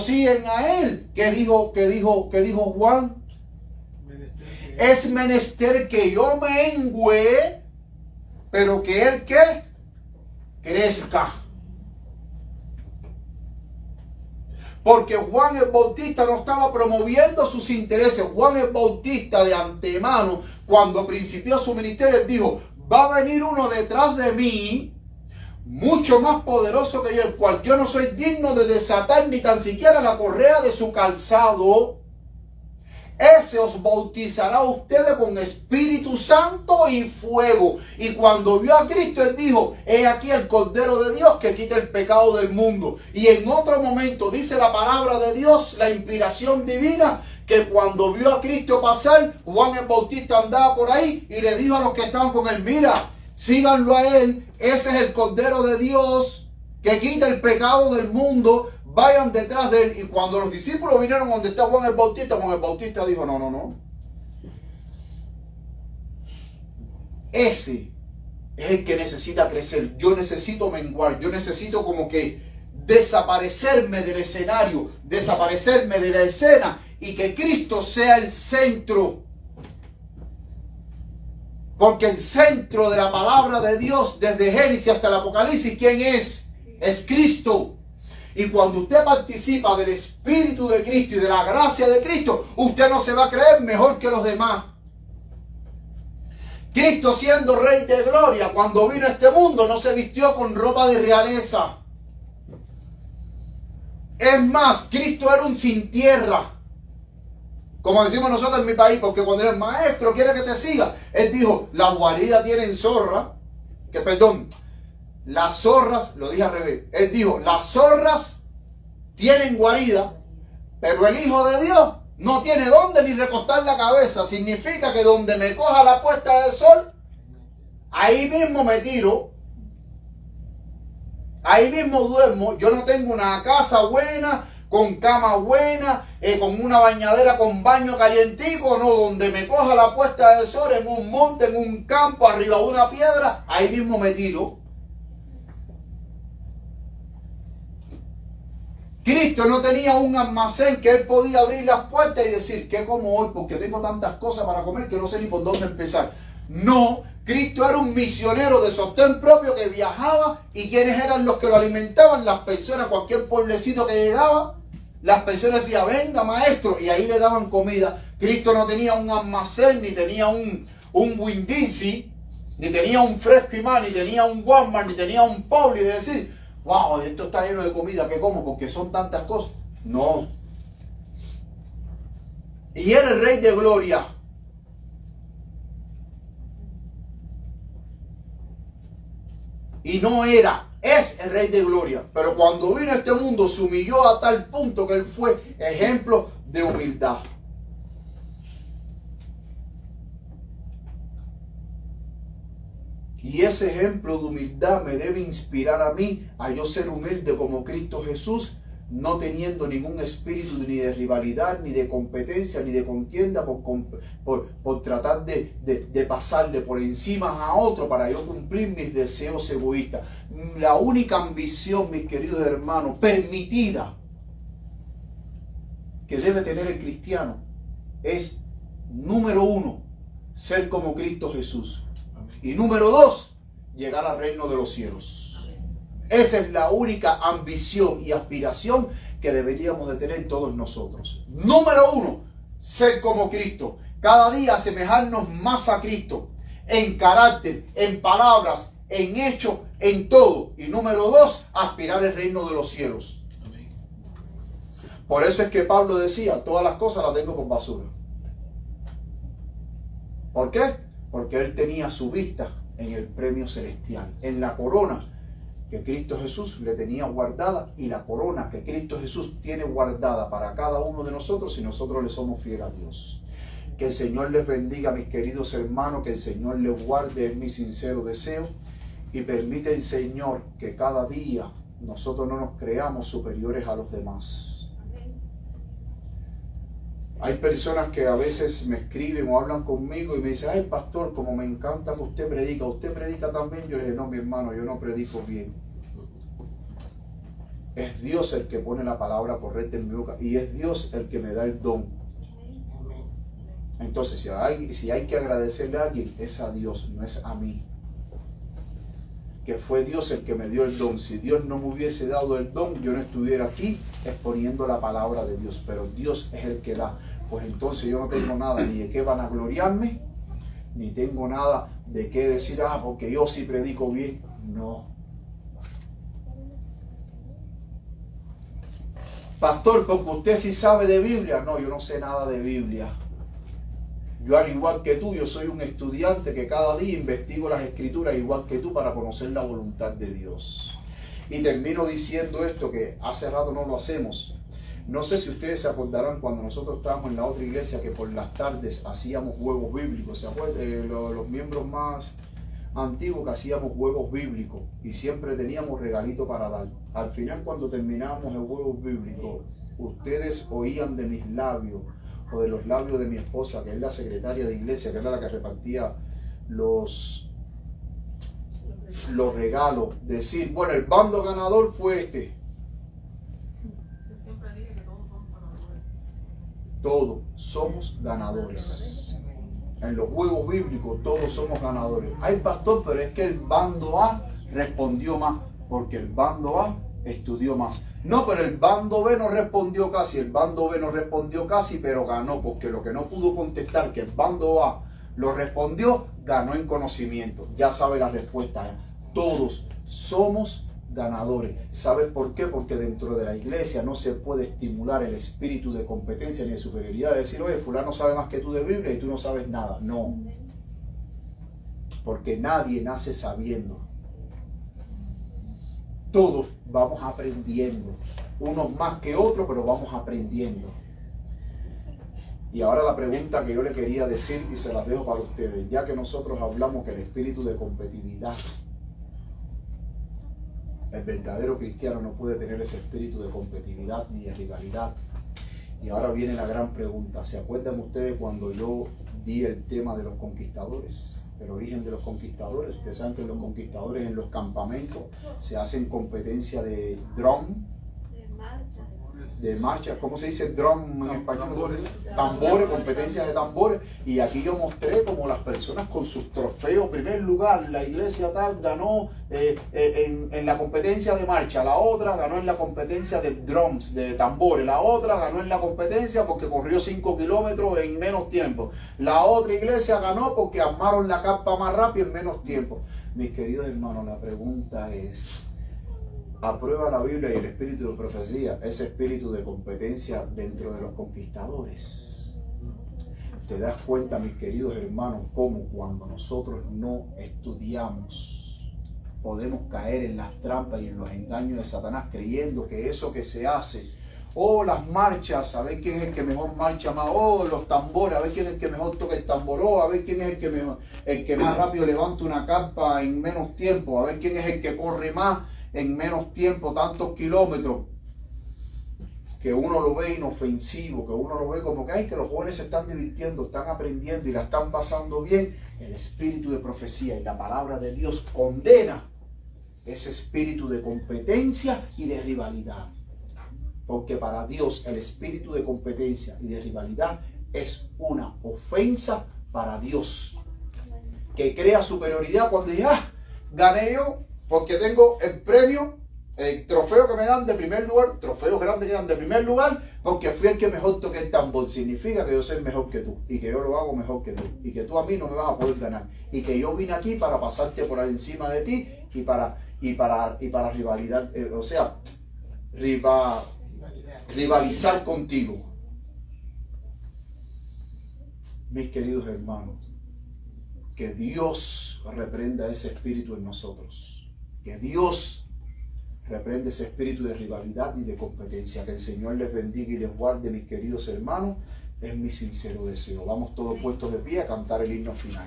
siguen a él. ¿Qué dijo Juan? Es menester que yo mengüe, pero que él ¿qué? Crezca. Porque Juan el Bautista no estaba promoviendo sus intereses. Juan el Bautista de antemano, cuando principió su ministerio, dijo, va a venir uno detrás de mí, mucho más poderoso que yo, el cual yo no soy digno de desatar ni tan siquiera la correa de su calzado. Ese os bautizará a ustedes con Espíritu Santo y fuego. Y cuando vio a Cristo, él dijo, he aquí el Cordero de Dios que quita el pecado del mundo. Y en otro momento dice la palabra de Dios, la inspiración divina, que cuando vio a Cristo pasar, Juan el Bautista andaba por ahí y le dijo a los que estaban con él, mira, síganlo a él, ese es el Cordero de Dios que quita el pecado del mundo. Vayan detrás de él. Y cuando los discípulos vinieron donde está Juan el Bautista dijo, no. Ese es el que necesita crecer. Yo necesito menguar. Yo necesito como que desaparecerme del escenario, desaparecerme de la escena y que Cristo sea el centro. Porque el centro de la palabra de Dios, desde Génesis hasta el Apocalipsis, ¿quién es? Es Cristo. Y cuando usted participa del Espíritu de Cristo y de la gracia de Cristo, usted no se va a creer mejor que los demás. Cristo, siendo Rey de Gloria, cuando vino a este mundo, no se vistió con ropa de realeza. Es más, Cristo era un sin tierra. Como decimos nosotros en mi país, porque cuando el maestro quiere que te siga, él dijo, las guaridas tienen zorra, las zorras, lo dije al revés, él dijo, las zorras tienen guarida, pero el Hijo de Dios No tiene dónde ni recostar la cabeza. Significa que donde me coja la puesta del sol, ahí mismo me tiro. Ahí mismo duermo. Yo no tengo una casa buena, con cama buena, con una bañadera con baño calientico. No, donde me coja la puesta del sol, en un monte, en un campo, arriba de una piedra, ahí mismo me tiro. Cristo no tenía un almacén que él podía abrir las puertas y decir, ¿qué como hoy? Porque tengo tantas cosas para comer que no sé ni por dónde empezar. No, Cristo era un misionero de sostén propio que viajaba. ¿Y quiénes eran los que lo alimentaban? Las personas, cualquier pueblecito que llegaba, las personas decían, venga maestro, y ahí le daban comida. Cristo no tenía un almacén, ni tenía un Winn-Dixie, ni tenía un Fresco y Más, ni tenía un Walmart, ni tenía un Publix, de decir, wow, esto está lleno de comida, ¿qué como? Porque son tantas cosas. No. Y era el Rey de Gloria. Y no era, es el Rey de Gloria. Pero cuando vino a este mundo se humilló a tal punto que él fue ejemplo de humildad. Y ese ejemplo de humildad me debe inspirar a mí a yo ser humilde como Cristo Jesús, no teniendo ningún espíritu ni de rivalidad, ni de competencia, ni de contienda por tratar de pasarle por encima a otro para yo cumplir mis deseos egoístas. La única ambición, mis queridos hermanos, permitida que debe tener el cristiano es, número 1, ser como Cristo Jesús. Y número 2, llegar al reino de los cielos. Esa es la única ambición y aspiración que deberíamos de tener todos nosotros. Número 1, ser como Cristo. Cada día asemejarnos más a Cristo. En carácter, en palabras, en hecho, en todo. Y número 2, aspirar al reino de los cielos. Por eso es que Pablo decía, todas las cosas las tengo por basura. ¿Por qué? Porque él tenía su vista en el premio celestial, en la corona que Cristo Jesús le tenía guardada, y la corona que Cristo Jesús tiene guardada para cada uno de nosotros si nosotros le somos fieles a Dios. Que el Señor les bendiga, mis queridos hermanos, que el Señor les guarde, es mi sincero deseo, y permite el Señor que cada día nosotros no nos creamos superiores a los demás. Hay personas que a veces me escriben o hablan conmigo y me dicen, ay pastor, como me encanta que usted predica también. Yo le dije, no mi hermano, yo no predico bien. Es Dios el que pone la palabra correcta en mi boca y es Dios el que me da el don. Entonces si hay que agradecerle a alguien, es a Dios, no es a mí. Que fue Dios el que me dio el don. Si Dios no me hubiese dado el don, yo no estuviera aquí exponiendo la palabra de Dios. Pero Dios es el que da. Pues entonces yo no tengo nada ni de qué vanagloriarme, ni tengo nada de qué decir, porque yo sí predico bien. No. Pastor, porque usted sí sabe de Biblia. No, yo no sé nada de Biblia. Yo al igual que tú, yo soy un estudiante que cada día investigo las escrituras igual que tú para conocer la voluntad de Dios. Y termino diciendo esto que hace rato no lo hacemos. No sé si ustedes se acordarán cuando nosotros estábamos en la otra iglesia que por las tardes hacíamos juegos bíblicos. ¿Se acuerdan? Los miembros más antiguos que hacíamos juegos bíblicos y siempre teníamos regalito para dar. Al final cuando terminábamos el juego bíblico, ustedes oían de mis labios o de los labios de mi esposa, que es la secretaria de iglesia, que era la que repartía los regalos, decir, bueno, el bando ganador fue este. Yo siempre dije que todos somos ganadores. Todos somos ganadores. En los juegos bíblicos todos somos ganadores. Ay pastor, pero es que el bando A respondió más, porque el bando A estudió más. No, pero el bando B no respondió casi, pero ganó, porque lo que no pudo contestar, que el bando A lo respondió, ganó en conocimiento. Ya sabe la respuesta. Todos somos ganadores. ¿Sabes por qué? Porque dentro de la iglesia no se puede estimular el espíritu de competencia ni de superioridad, de decir, oye, fulano sabe más que tú de Biblia y tú no sabes nada. No. Porque nadie nace sabiendo. Todos vamos aprendiendo, unos más que otros, pero vamos aprendiendo. Y ahora la pregunta que yo le quería decir y se las dejo para ustedes, ya que nosotros hablamos que el espíritu de competitividad, el verdadero cristiano no puede tener ese espíritu de competitividad ni de rivalidad. Y ahora viene la gran pregunta. ¿Se acuerdan ustedes cuando yo di el tema de los conquistadores? El origen de los conquistadores. Ustedes saben que los conquistadores en los campamentos se hacen competencia de drum, de marcha, ¿cómo se dice drum en español? Tambores, competencia de tambores. Y aquí yo mostré como las personas con sus trofeos, primer lugar, la iglesia tal ganó en la competencia de marcha, la otra ganó en la competencia de drums, de tambores, la otra ganó en la competencia porque corrió 5 kilómetros en menos tiempo, la otra iglesia ganó porque armaron la carpa más rápido en menos tiempo. Mis queridos hermanos, la pregunta es: ¿aprueba la Biblia y el espíritu de profecía ese espíritu de competencia dentro de los conquistadores? ¿Te das cuenta, mis queridos hermanos, cómo cuando nosotros no estudiamos podemos caer en las trampas y en los engaños de Satanás creyendo que eso que se hace, las marchas, a ver quién es el que mejor marcha más, los tambores, a ver quién es el que mejor toca el tambor, a ver quién es el que más rápido levanta una carpa en menos tiempo, a ver quién es el que corre más en menos tiempo, tantos kilómetros, que uno lo ve inofensivo, que uno lo ve como que los jóvenes se están divirtiendo, están aprendiendo y la están pasando bien. El espíritu de profecía y la palabra de Dios condena ese espíritu de competencia y de rivalidad, porque para Dios el espíritu de competencia y de rivalidad es una ofensa para Dios, que crea superioridad cuando dice: gané yo porque tengo el premio, el trofeo que me dan de primer lugar, trofeos grandes que dan de primer lugar, porque fui el que mejor toqué el tambor. Significa que yo soy mejor que tú, y que yo lo hago mejor que tú, y que tú a mí no me vas a poder ganar, y que yo vine aquí para pasarte por encima de ti, y para rivalidad, rivalizar contigo. Mis queridos hermanos, que Dios reprenda ese espíritu en nosotros, que Dios reprende ese espíritu de rivalidad y de competencia. Que el Señor les bendiga y les guarde, mis queridos hermanos, es mi sincero deseo. Vamos todos puestos de pie a cantar el himno final.